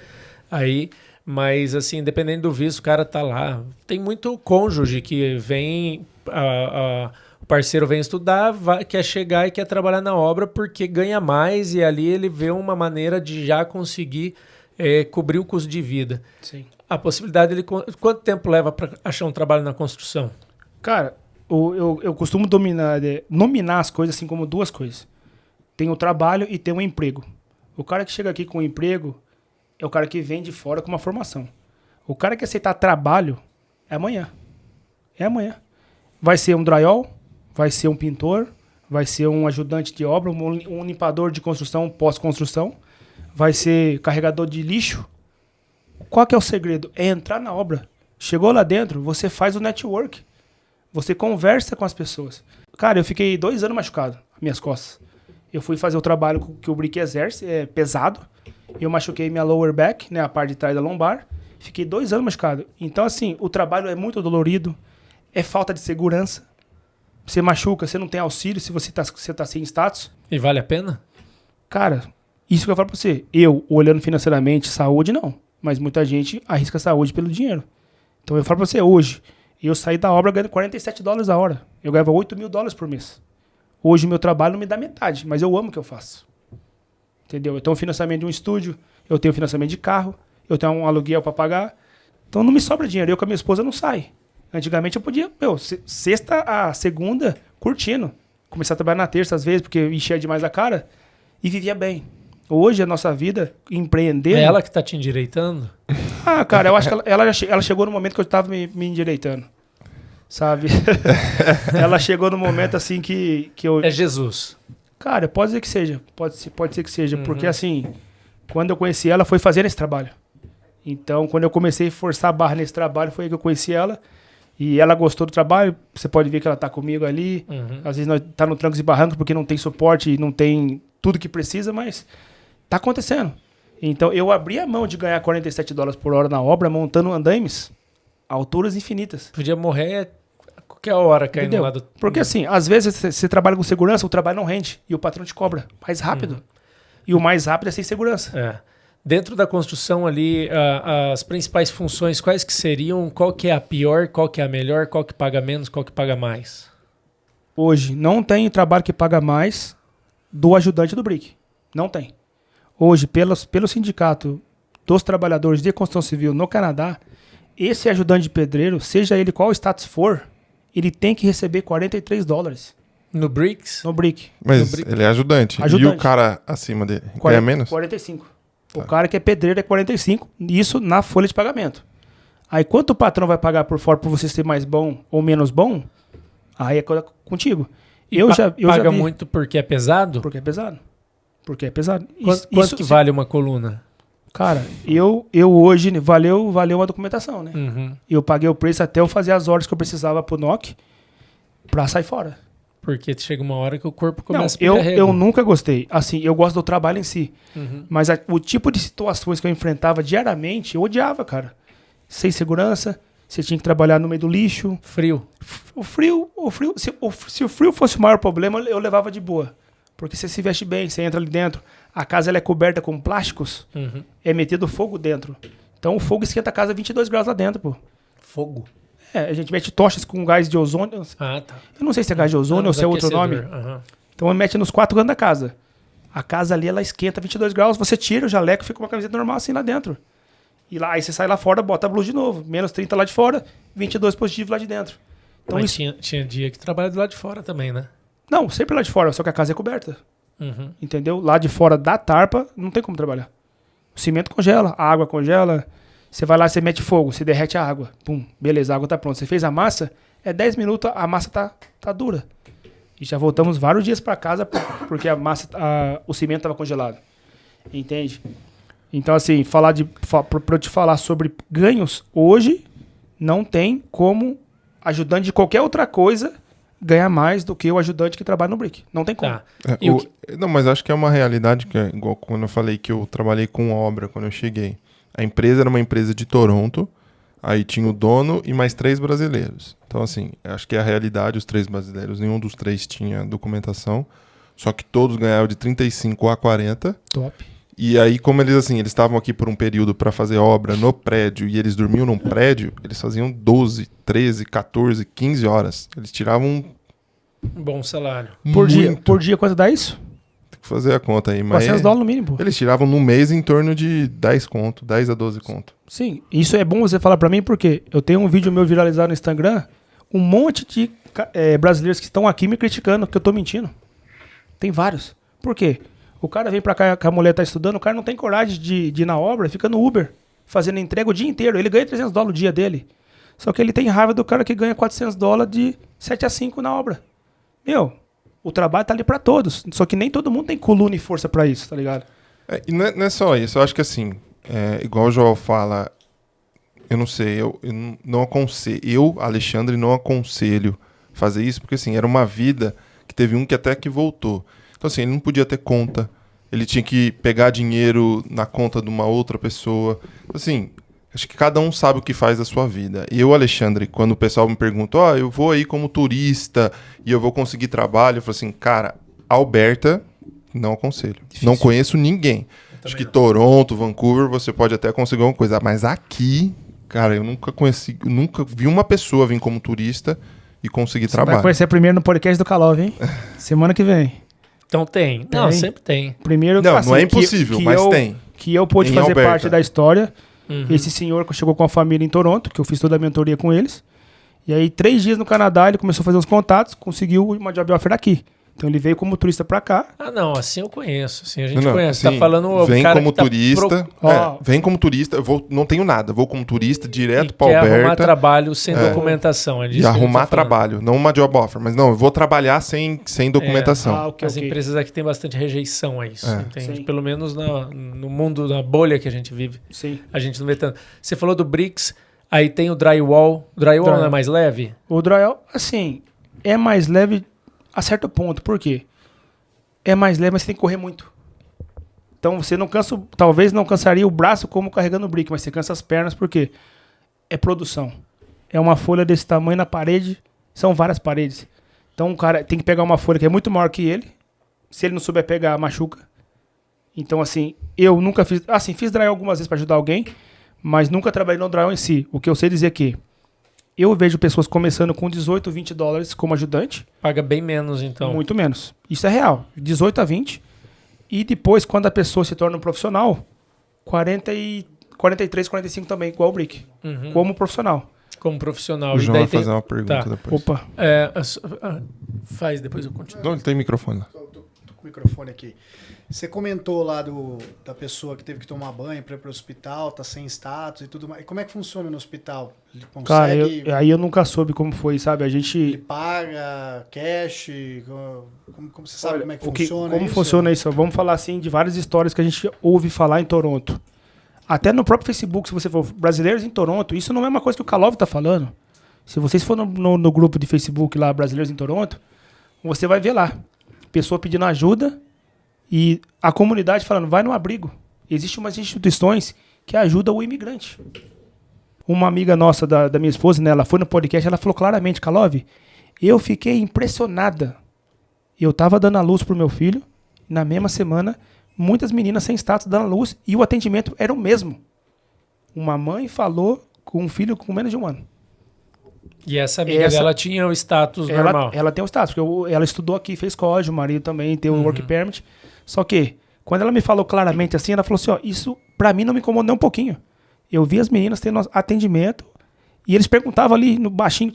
aí, mas assim, independente do visto, o cara tá lá. Tem muito cônjuge que vem, o parceiro vem estudar, quer chegar e quer trabalhar na obra porque ganha mais e ali ele vê uma maneira de já conseguir cobrir o custo de vida. Sim. A possibilidade dele... Quanto tempo leva para achar um trabalho na construção? Cara, eu costumo nominar as coisas assim como duas coisas. Tem o trabalho e tem o emprego. O cara que chega aqui com um emprego é o cara que vem de fora com uma formação. O cara que aceitar trabalho é amanhã. É amanhã. Vai ser um drywall, vai ser um pintor, vai ser um ajudante de obra, um limpador de construção, pós-construção, vai ser carregador de lixo. Qual que é o segredo? É entrar na obra. Chegou lá dentro, você faz o network. Você conversa com as pessoas. Cara, eu fiquei 2 anos machucado, minhas costas. Eu fui fazer o trabalho que o brick exerce, é pesado. Eu machuquei minha lower back, né, a parte de trás da lombar. Fiquei 2 anos machucado. Então, assim, o trabalho é muito dolorido. É falta de segurança. Você machuca, você não tem auxílio se você tá sem status. E vale a pena? Cara, isso que eu falo pra você. Eu, olhando financeiramente, saúde não. Mas muita gente arrisca a saúde pelo dinheiro. Então eu falo pra você, hoje, eu saí da obra ganhando $47 a hora. Eu ganhava $8.000 por mês. Hoje o meu trabalho não me dá metade, mas eu amo o que eu faço. Entendeu? Eu tenho um financiamento de um estúdio, eu tenho um financiamento de carro, eu tenho um aluguel pra pagar. Então não me sobra dinheiro. Eu com a minha esposa não saio. Antigamente eu podia, sexta a segunda, curtindo. Começar a trabalhar na terça às vezes, porque enchia demais a cara. E vivia bem. Hoje a nossa vida, empreender... É ela que tá te endireitando? Ah, cara, eu acho que ela chegou no momento que eu tava me endireitando. Sabe? Ela chegou no momento assim que eu... É Jesus. Cara, pode ser que seja. Pode ser que seja. Porque assim, quando eu conheci ela, foi fazendo esse trabalho. Então, quando eu comecei a forçar a barra nesse trabalho, foi aí que eu conheci ela. E ela gostou do trabalho. Você pode ver que ela tá comigo ali. Às vezes nós tá no trancos e barrancos porque não tem suporte, não tem tudo que precisa, mas tá acontecendo. Então, eu abri a mão de ganhar $47 por hora na obra, montando andaimes a alturas infinitas. Podia morrer a qualquer hora caindo Entendeu? lá do... Porque assim, às vezes você trabalha com segurança, o trabalho não rende. E o patrão te cobra mais rápido. E o mais rápido é sem segurança. É. Dentro da construção ali, as principais funções, quais que seriam? Qual que é a pior, qual que é a melhor, qual que paga menos, qual que paga mais? Hoje, não tem trabalho que paga mais do ajudante do brick. Não tem. Hoje, pelo sindicato dos trabalhadores de construção civil no Canadá, esse ajudante de pedreiro, seja ele qual status for, ele tem que receber $43 No Bricks? no brick. Mas No brick. ele é ajudante. Ajudante. E o cara acima dele ganha menos? 45. Tá. O cara que é pedreiro é 45, isso na folha de pagamento. Aí quanto o patrão vai pagar por fora por você ser mais bom ou menos bom, aí é contigo. Eu já paga vi, muito porque é pesado? porque é pesado. Porque é pesado. Quanto que vale uma coluna? Cara, eu hoje, valeu a documentação, né? Eu paguei o preço até eu fazer as horas que eu precisava pro NOC pra sair fora. Porque chega uma hora que o corpo Não, começa a pegar rego. eu nunca gostei. Assim, eu gosto do trabalho em si. Mas o tipo de situações que eu enfrentava diariamente, eu odiava, cara. Sem segurança, você tinha que trabalhar no meio do lixo. Frio. O frio, se o frio fosse o maior problema, eu levava de boa. Porque você se veste bem, você entra ali dentro. A casa ela é coberta com plásticos, é metido fogo dentro. Então o fogo esquenta a casa a 22 graus lá dentro, pô. Fogo. É, a gente mete tochas com gás de ozônio. Ah, tá. Eu não sei se é gás de ozônio ou se é outro nome. Então mete nos 4 cantos da casa. A casa ali, ela esquenta 22 graus, você tira o jaleco, fica uma camiseta normal assim lá dentro. E lá, aí você sai lá fora, bota a blusa de novo. Menos 30 lá de fora, 22 positivo lá de dentro. Então, Mas tinha dia que trabalha do lado de fora também, né? Não, sempre lá de fora, só que a casa é coberta. Entendeu? Lá de fora da tarpa, não tem como trabalhar. O cimento congela, a água congela. Você vai lá, você mete fogo, você derrete a água. Pum, beleza, a água tá pronta. Você fez a massa, 10 minutos, a massa tá dura. E já voltamos vários dias para casa porque a massa, o cimento tava congelado. Entende? Então, assim, pra eu te falar sobre ganhos, hoje não tem como ajudante de qualquer outra coisa ganhar mais do que o ajudante que trabalha no brick. Não tem como. Tá. E Não, mas acho que é uma realidade que é igual quando eu falei que eu trabalhei com obra quando eu cheguei. A empresa era uma empresa de Toronto, aí tinha o dono e mais 3 brasileiros. Então, assim, acho que é a realidade, os 3 brasileiros, nenhum dos 3 tinha documentação, só que todos ganhavam de 35 a 40. Top. E aí, como eles estavam aqui por um período para fazer obra no prédio e eles dormiam num prédio, eles faziam 12, 13, 14, 15 horas. Eles tiravam um bom salário. Por dia, quanto dá isso? Tem que fazer a conta aí, mas $400 no mínimo, pô. eles tiravam no mês em torno de 10 a 12 conto. Sim, isso é bom você falar pra mim porque eu tenho um vídeo meu viralizado no Instagram, um monte de brasileiros que estão aqui me criticando que eu tô mentindo. Tem vários. Por quê? O cara vem pra cá, que a mulher tá estudando, o cara não tem coragem de ir na obra, fica no Uber, fazendo entrega o dia inteiro. Ele ganha $300 o dia dele. Só que ele tem raiva do cara que ganha $400 de 7 a 5 na obra. Meu, o trabalho tá ali pra todos. Só que nem todo mundo tem coluna e força pra isso, tá ligado? E não é só isso. Eu acho que assim, igual o Joel fala, eu não sei, eu não aconselho. Eu, Alexandre, não aconselho fazer isso, porque assim, era uma vida que teve um que até que voltou. Então assim, ele não podia ter conta. Ele tinha que pegar dinheiro na conta de uma outra pessoa. Assim, acho que cada um sabe o que faz da sua vida. E eu, Alexandre, quando o pessoal me pergunta, eu vou aí como turista e eu vou conseguir trabalho, eu falo assim, cara, Alberta, não aconselho. Difícil. Não conheço ninguém. Acho que Toronto, Vancouver, você pode até conseguir alguma coisa. Mas aqui, cara, eu nunca vi uma pessoa vir como turista e conseguir Você vai trabalho. conhecer primeiro no podcast do Calov, hein? Semana que vem. Então tem. Não, sempre tem. Primeiro, Não, assim, não é impossível, mas tem. Que eu pude Em fazer Alberta. parte da história. Uhum. Esse senhor que chegou com a família em Toronto, que eu fiz toda a mentoria com eles. E aí, 3 dias no Canadá, ele começou a fazer uns contatos, conseguiu uma job offer aqui. Então ele veio como turista pra cá. Ah, não, assim eu conheço. Assim a gente Não, conhece. assim, Tá falando o vem cara como que tá turista. Ó. Vem como turista. Não tenho nada. Vou como turista direto e pra quer arrumar Alberta. trabalho sem documentação. É disso E que eu tô arrumar falando. trabalho. Não uma job offer. Mas não, eu vou trabalhar sem documentação. ok, As empresas aqui têm bastante rejeição a isso, É. entende? Sim. Pelo menos no mundo, na bolha que a gente vive, Sim. a gente não vê tanto. Você falou do Bricks, aí tem o Drywall. Drywall não é mais leve? O drywall, assim, é mais leve a certo ponto. Por quê? É mais leve, mas você tem que correr muito. Então você não cansa, talvez não cansaria o braço como carregando o brick, mas você cansa as pernas porque é produção. É uma folha desse tamanho na parede, são várias paredes. Então o cara tem que pegar uma folha que é muito maior que ele. Se ele não souber pegar, machuca. Então assim, eu nunca fiz, assim, fiz drywall algumas vezes para ajudar alguém, mas nunca trabalhei no drywall em si. O que eu sei dizer é que eu vejo pessoas começando com $18, $20 como ajudante. Paga bem menos, então. Muito menos. Isso é real. 18 a 20. E depois, quando a pessoa se torna um profissional, 43, 45 também, igual o Brick. Uhum. Como profissional. Como profissional. O E João daí vai tem... fazer uma pergunta Tá. depois. Opa. Faz, depois eu continuo. Não, ele tem microfone lá. Tô com o microfone aqui. Você comentou lá da pessoa que teve que tomar banho para ir para o hospital, tá sem status e tudo mais. E como é que funciona no hospital? Ele consegue, Cara, aí eu nunca soube como foi, sabe? A ele gente... paga, cash, como você sabe como é que funciona como isso? funciona isso? Vamos falar assim de várias histórias que a gente ouve falar em Toronto. Até no próprio Facebook, se você for brasileiros em Toronto, isso não é uma coisa que o Kalov tá falando. Se vocês forem no grupo de Facebook lá, brasileiros em Toronto, você vai ver lá. Pessoa pedindo ajuda e a comunidade falando, vai no abrigo. Existem umas instituições que ajudam o imigrante. Uma amiga nossa da minha esposa, né, ela foi no podcast, ela falou claramente, Kalov, eu fiquei impressionada. Eu tava dando a luz pro meu filho, na mesma semana, muitas meninas sem status dando a luz e o atendimento era o mesmo. Uma mãe falou com um filho com menos de 1 ano. E essa amiga dela tinha o status normal. Ela tem o status, porque ela estudou aqui, fez college, o marido também tem o work permit. Só que, quando ela me falou claramente assim, ela falou assim, ó, isso pra mim não me incomodou nem um pouquinho. Eu vi as meninas tendo atendimento e eles perguntavam ali no baixinho,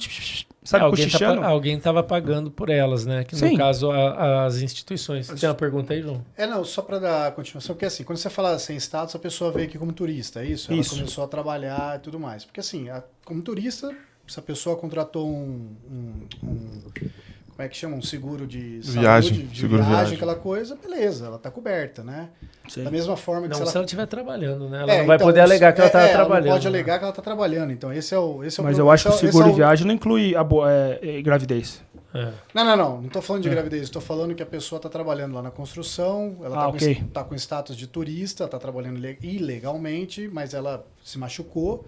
sabe, cochichando. Alguém tava pagando por elas, né? Que Sim. no caso, as instituições. Tem uma pergunta aí, João? Não, só para dar continuação, porque assim, quando você fala sem status, a pessoa veio aqui como turista, é isso? Ela Isso. começou a trabalhar e tudo mais. Porque assim, como turista, se a pessoa contratou como é que chama? Um seguro de Viagem, saúde, de seguro viagem. aquela coisa, beleza, ela tá coberta, né? Sim. Da mesma forma que Não, se ela estiver trabalhando, né? Ela não então, vai poder alegar que ela tá trabalhando. Ela não pode né? alegar que ela tá trabalhando. Então, esse é o Mas problema. eu acho que o Esse é seguro de viagem não inclui gravidez. É. Não tô falando de gravidez. Estou falando que a pessoa está trabalhando lá na construção, ela tá com status de turista, está trabalhando ilegalmente, mas ela se machucou.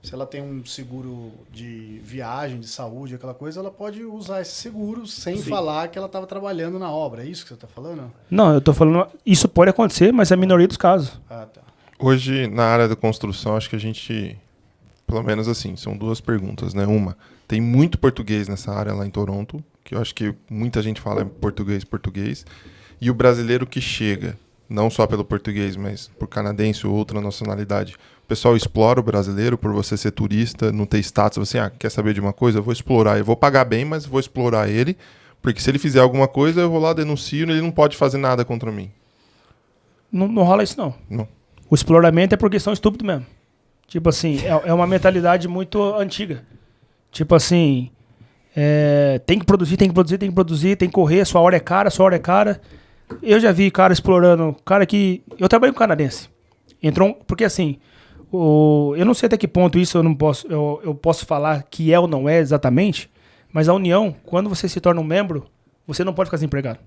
Se ela tem um seguro de viagem, de saúde, aquela coisa, ela pode usar esse seguro sem falar que ela estava trabalhando na obra. É isso que você está falando? Não, eu tô falando... Isso pode acontecer, mas é a minoria dos casos. Ah, tá. Hoje, na área da construção, acho que a gente... Pelo menos assim, são 2 perguntas, né? Uma, tem muito português nessa área lá em Toronto, que eu acho que muita gente fala português. E o brasileiro que chega, não só pelo português, mas por canadense ou outra nacionalidade. O pessoal explora o brasileiro por você ser turista, não ter status. Você, quer saber de uma coisa? Eu vou explorar. Eu vou pagar bem, mas vou explorar ele, Porque se ele fizer alguma coisa, eu vou lá, denuncio, ele não pode fazer nada contra mim. Não rola isso, não. Não. O exploramento é porque são estúpidos mesmo. Tipo assim, é uma mentalidade muito antiga. Tipo assim, tem que produzir, tem que correr, sua hora é cara. Eu já vi cara explorando, cara que... Eu trabalhei com canadense. Porque assim, eu não sei até que ponto isso eu posso falar que é ou não é exatamente, mas a União, quando você se torna um membro, você não pode ficar desempregado.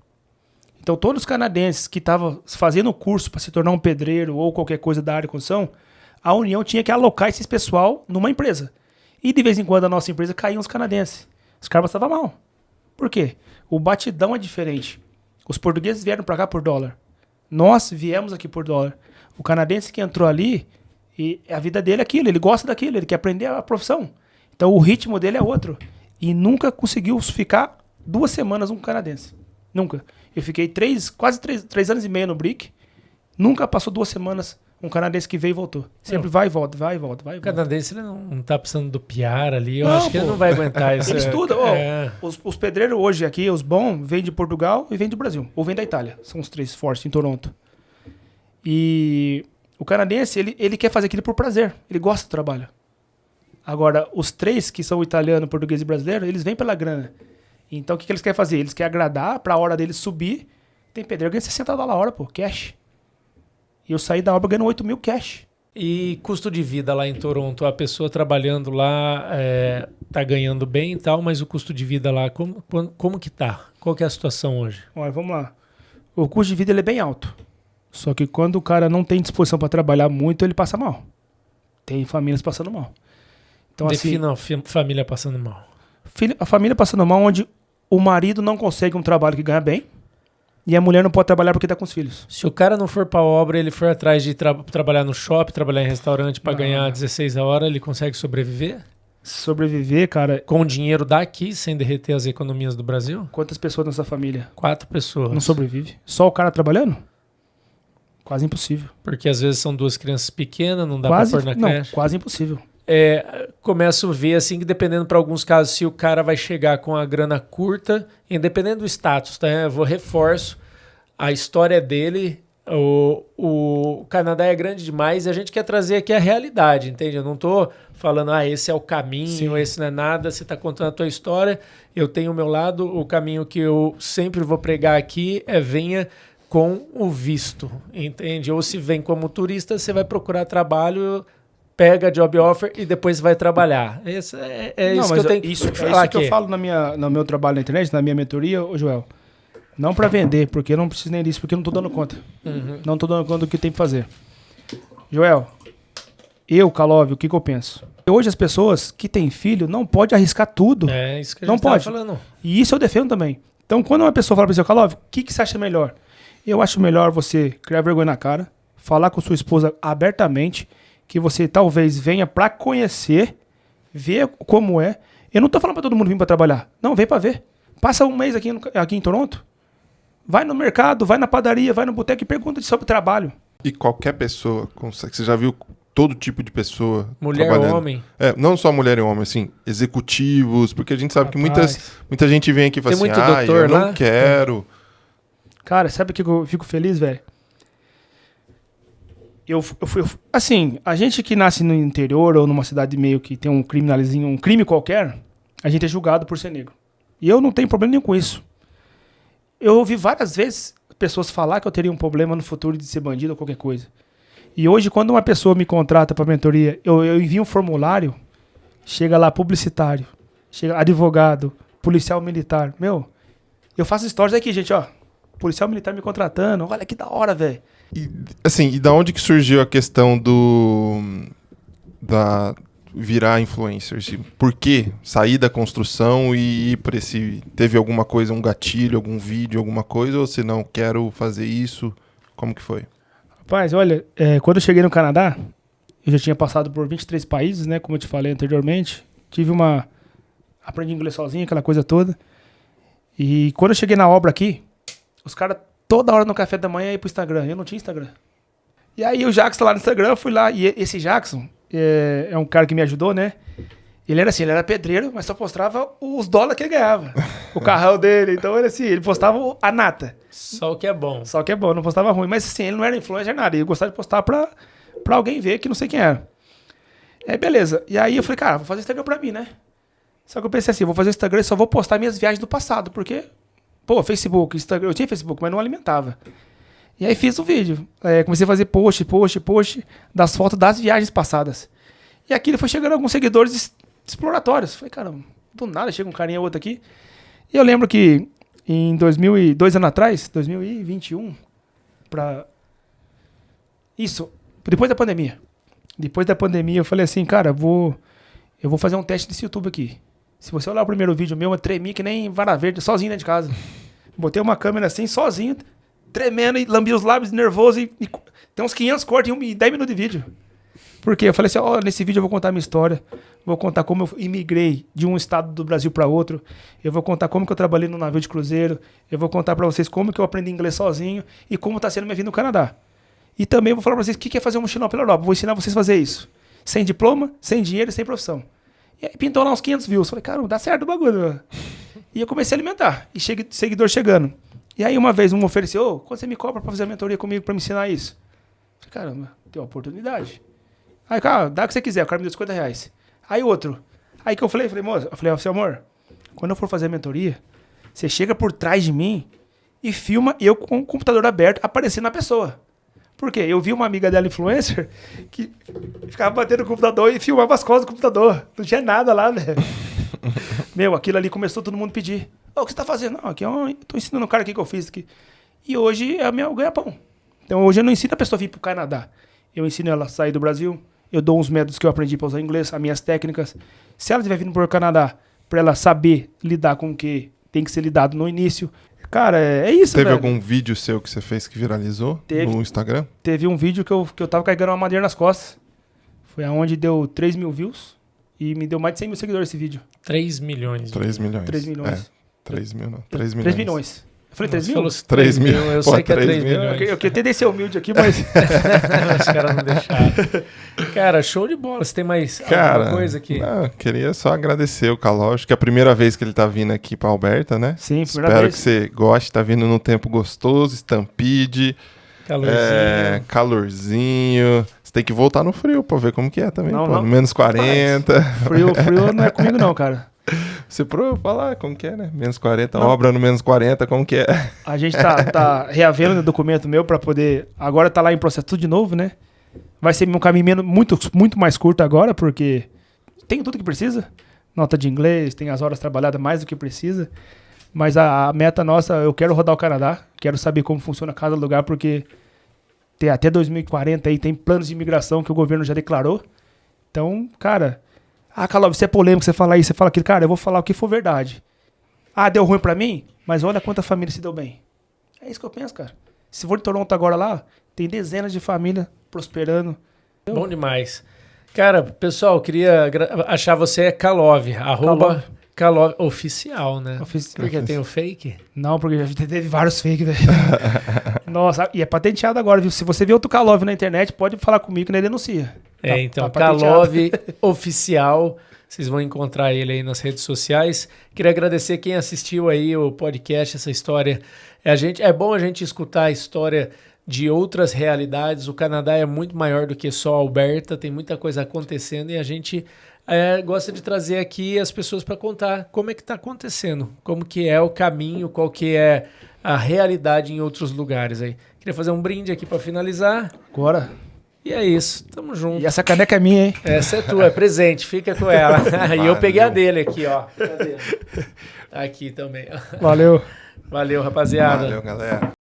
Então todos os canadenses que estavam fazendo o curso para se tornar um pedreiro ou qualquer coisa da área de construção, a União tinha que alocar esse pessoal numa empresa. E de vez em quando a nossa empresa caía os canadenses. Os caras passavam mal. Por quê? O batidão é diferente. Os portugueses vieram para cá por dólar. Nós viemos aqui por dólar. O canadense que entrou ali, e a vida dele é aquilo, ele gosta daquilo, ele quer aprender a profissão. Então o ritmo dele é outro. E nunca conseguiu ficar 2 semanas um canadense. Nunca. Eu fiquei quase 3 anos e meio no BRIC. Nunca passou 2 semanas um canadense que veio e voltou. Sempre vai e volta. O canadense ele não tá precisando do PR ali. Eu acho que ele não vai aguentar isso. Ele estuda. Os pedreiros hoje aqui, os bons, vêm de Portugal e vêm do Brasil. Ou vêm da Itália. São os 3 fortes em Toronto. E o canadense, ele quer fazer aquilo por prazer. Ele gosta do trabalho. Agora, os 3 que são italiano, português e brasileiro, eles vêm pela grana. Então, o que eles querem fazer? Eles querem agradar para a hora deles subir. Tem pedreiro ganhando $60 a hora, pô, cash. E eu saí da obra ganhando 8 mil cash. E custo de vida lá em Toronto? A pessoa trabalhando lá tá ganhando bem e tal, mas o custo de vida lá, como que tá? Qual que é a situação hoje? Olha, vamos lá. O custo de vida ele é bem alto. Só que quando o cara não tem disposição para trabalhar muito, ele passa mal. Tem famílias passando mal. Então, defina assim, a família passando mal. A família passando mal onde o marido não consegue um trabalho que ganha bem e a mulher não pode trabalhar porque está com os filhos. Se o cara não for para obra, ele for atrás de trabalhar no shopping, trabalhar em restaurante para ganhar 16 a hora, ele consegue sobreviver? Sobreviver, cara... Com o dinheiro daqui, sem derreter as economias do Brasil? Quantas pessoas nessa família? 4 pessoas. Não sobrevive? Só o cara trabalhando? Quase impossível. Porque às vezes são 2 crianças pequenas, não dá para pôr na creche. Quase impossível. Começo a ver assim que dependendo para alguns casos se o cara vai chegar com a grana curta, independente do status, tá? Eu reforço a história dele. O Canadá é grande demais e a gente quer trazer aqui a realidade, entende? Eu não tô falando, esse é o caminho, esse não é nada, você tá contando a tua história, eu tenho o meu lado, o caminho que eu sempre vou pregar aqui é venha com o visto, entende? Ou se vem como turista, você vai procurar trabalho, pega job offer e depois vai trabalhar. Isso que eu tenho que falar aqui. Que eu falo no meu trabalho na internet, na minha mentoria, Joel. Não para vender, porque eu não preciso nem disso, porque eu não tô dando conta. Não tô dando conta do que tem que fazer. Joel, Kalov, o que eu penso? Hoje as pessoas que têm filho não podem arriscar tudo. É isso que a gente não pode. Falando. E isso eu defendo também. Então, quando uma pessoa fala para você, Kalov, o que você acha melhor? Eu acho melhor você criar vergonha na cara, falar com sua esposa abertamente, que você talvez venha para conhecer, ver como é. Eu não tô falando para todo mundo vir para trabalhar. Não, vem para ver. Passa um mês aqui em Toronto. Vai no mercado, vai na padaria, vai no boteco e pergunta sobre o trabalho. E qualquer pessoa consegue. Você já viu todo tipo de pessoa mulher trabalhando? Ou homem. Não só mulher e homem, assim, executivos, porque a gente sabe que muita gente vem aqui e fala assim, eu não quero. Cara, sabe o que eu fico feliz, velho? Assim, a gente que nasce no interior ou numa cidade meio que tem um criminalzinho, um crime qualquer, a gente é julgado por ser negro. E eu não tenho problema nenhum com isso. Eu ouvi várias vezes pessoas falar que eu teria um problema no futuro de ser bandido ou qualquer coisa. E hoje, quando uma pessoa me contrata para mentoria, eu envio um formulário, chega lá publicitário, chega advogado, policial militar. Eu faço stories aqui, gente, ó. Policial militar me contratando, olha que da hora, velho. E da onde que surgiu a questão da virar influencer? Por que sair da construção e ir para esse... Teve alguma coisa, um gatilho, algum vídeo, alguma coisa? Ou você não, quero fazer isso? Como que foi? Rapaz, olha, quando eu cheguei no Canadá, eu já tinha passado por 23 países, né? Como eu te falei anteriormente. Aprendi inglês sozinho, aquela coisa toda. E quando eu cheguei na obra aqui, os caras toda hora no café da manhã iam pro Instagram. Eu não tinha Instagram. E aí o Jackson lá no Instagram, eu fui lá. E esse Jackson é um cara que me ajudou, né? Ele era assim, ele era pedreiro, mas só postava os dólares que ele ganhava. O carrão dele. Então, ele assim, ele postava a nata. Só o que é bom. Só o que é bom, não postava ruim. Mas assim, ele não era influencer nada. Ele gostava de postar pra alguém ver que não sei quem era. Beleza. E aí eu falei, cara, vou fazer Instagram pra mim, né? Só que eu pensei assim, vou fazer Instagram e só vou postar minhas viagens do passado. Porque, Facebook, Instagram... Eu tinha Facebook, mas não alimentava. E aí fiz um vídeo. Comecei a fazer post das fotos das viagens passadas. E aqui ele foi chegando alguns seguidores exploratórios. Falei, cara, do nada chega um carinha ou outro aqui. E eu lembro que em 2 anos atrás, 2021, Isso, depois da pandemia. Depois da pandemia eu falei assim, cara, eu vou fazer um teste desse YouTube aqui. Se você olhar o primeiro vídeo meu, eu tremi que nem vara verde, sozinho dentro de casa. Botei uma câmera assim, sozinho, tremendo, e lambi os lábios, nervoso, e tem uns 500 cortes em 10 minutos de vídeo. Por quê? Eu falei assim, nesse vídeo eu vou contar a minha história, vou contar como eu imigrei de um estado do Brasil para outro, eu vou contar como que eu trabalhei no navio de cruzeiro, eu vou contar para vocês como que eu aprendi inglês sozinho e como tá sendo minha vida no Canadá. E também vou falar para vocês o que é fazer um mochilão pela Europa. Vou ensinar vocês a fazer isso. Sem diploma, sem dinheiro e sem profissão. E aí pintou lá uns 500 views. Falei, cara, dá certo o bagulho. E eu comecei a alimentar. E seguidor chegando. E aí uma vez um me ofereceu, quando você me cobra para fazer a mentoria comigo para me ensinar isso? Falei, caramba, tem uma oportunidade. Aí, cara, dá o que você quiser. O cara me deu R$50. Aí outro. Aí que eu falei, moça, seu amor, quando eu for fazer a mentoria, você chega por trás de mim e filma eu com o computador aberto aparecendo na pessoa. Por quê? Eu vi uma amiga dela, influencer, que ficava batendo no computador e filmava as costas do computador. Não tinha nada lá, né? Aquilo ali começou todo mundo a pedir. O que você tá fazendo? Não, aqui eu tô ensinando um cara aqui que eu fiz aqui. E hoje é o meu ganha-pão. Então hoje eu não ensino a pessoa a vir pro Canadá. Eu ensino ela a sair do Brasil. Eu dou uns métodos que eu aprendi para usar inglês, as minhas técnicas. Se ela estiver vindo pro Canadá, para ela saber lidar com o que tem que ser lidado no início. Cara, é isso, Teve velho. algum vídeo seu que você fez que viralizou no Instagram? Teve um vídeo que eu tava carregando uma madeira nas costas. Foi aonde deu 3 mil views e me deu mais de 100 mil seguidores esse vídeo. 3 milhões. 3 milhões. 3 milhões. 3 mil, não. 3 milhões. 3 milhões. Eu falei 3 mil? 3 mil. Eu sei que é 3 mil. milhões. Eu tentei ser humilde aqui, mas... Os caras não deixaram. Cara, show de bola. Você tem mais alguma coisa aqui? Não, queria só agradecer o Calov. Acho que é a primeira vez que ele tá vindo aqui pra Alberta, né? Sim, primeira vez. Espero que você goste. Tá vindo num tempo gostoso, Stampede. Calorzinho. Você tem que voltar no frio pra ver como que é também. Não. Menos 40. Frio não é comigo não, cara. Você prova falar como que é, né? Menos 40, não. Obra no menos 40, como que é? A gente tá reavendo o documento meu pra poder... Agora tá lá em processo tudo de novo, né? Vai ser um caminho muito, muito mais curto agora, porque tem tudo que precisa. Nota de inglês, tem as horas trabalhadas mais do que precisa. Mas a meta nossa, eu quero rodar o Canadá. Quero saber como funciona cada lugar, porque até 2040 aí tem planos de imigração que o governo já declarou. Então, cara... Calov, você é polêmico, você fala isso, você fala aquilo. Cara, eu vou falar o que for verdade. Deu ruim pra mim? Mas olha quanta família se deu bem. É isso que eu penso, cara. Se for em Toronto agora lá, tem dezenas de famílias prosperando. Bom demais. Cara, pessoal, queria achar você Calov, @Calov oficial, né? Porque tem o fake? Não, porque já teve vários fake, velho. Nossa, e é patenteado agora, viu? Se você vê outro Calov na internet, pode falar comigo que ele denuncia. Então, Calov oficial, vocês vão encontrar ele aí nas redes sociais. Queria agradecer quem assistiu aí o podcast, essa história. É bom a gente escutar a história de outras realidades. O Canadá é muito maior do que só Alberta, tem muita coisa acontecendo e a gente gosta de trazer aqui as pessoas para contar como é que está acontecendo, como que é o caminho, qual que é a realidade em outros lugares aí. Queria fazer um brinde aqui para finalizar. Agora... E é isso, tamo junto. E essa caneca é minha, hein? Essa é tua, é presente, fica com ela. E eu peguei a dele aqui, ó. Cadê? Aqui também. Valeu. Valeu, rapaziada. Valeu, galera.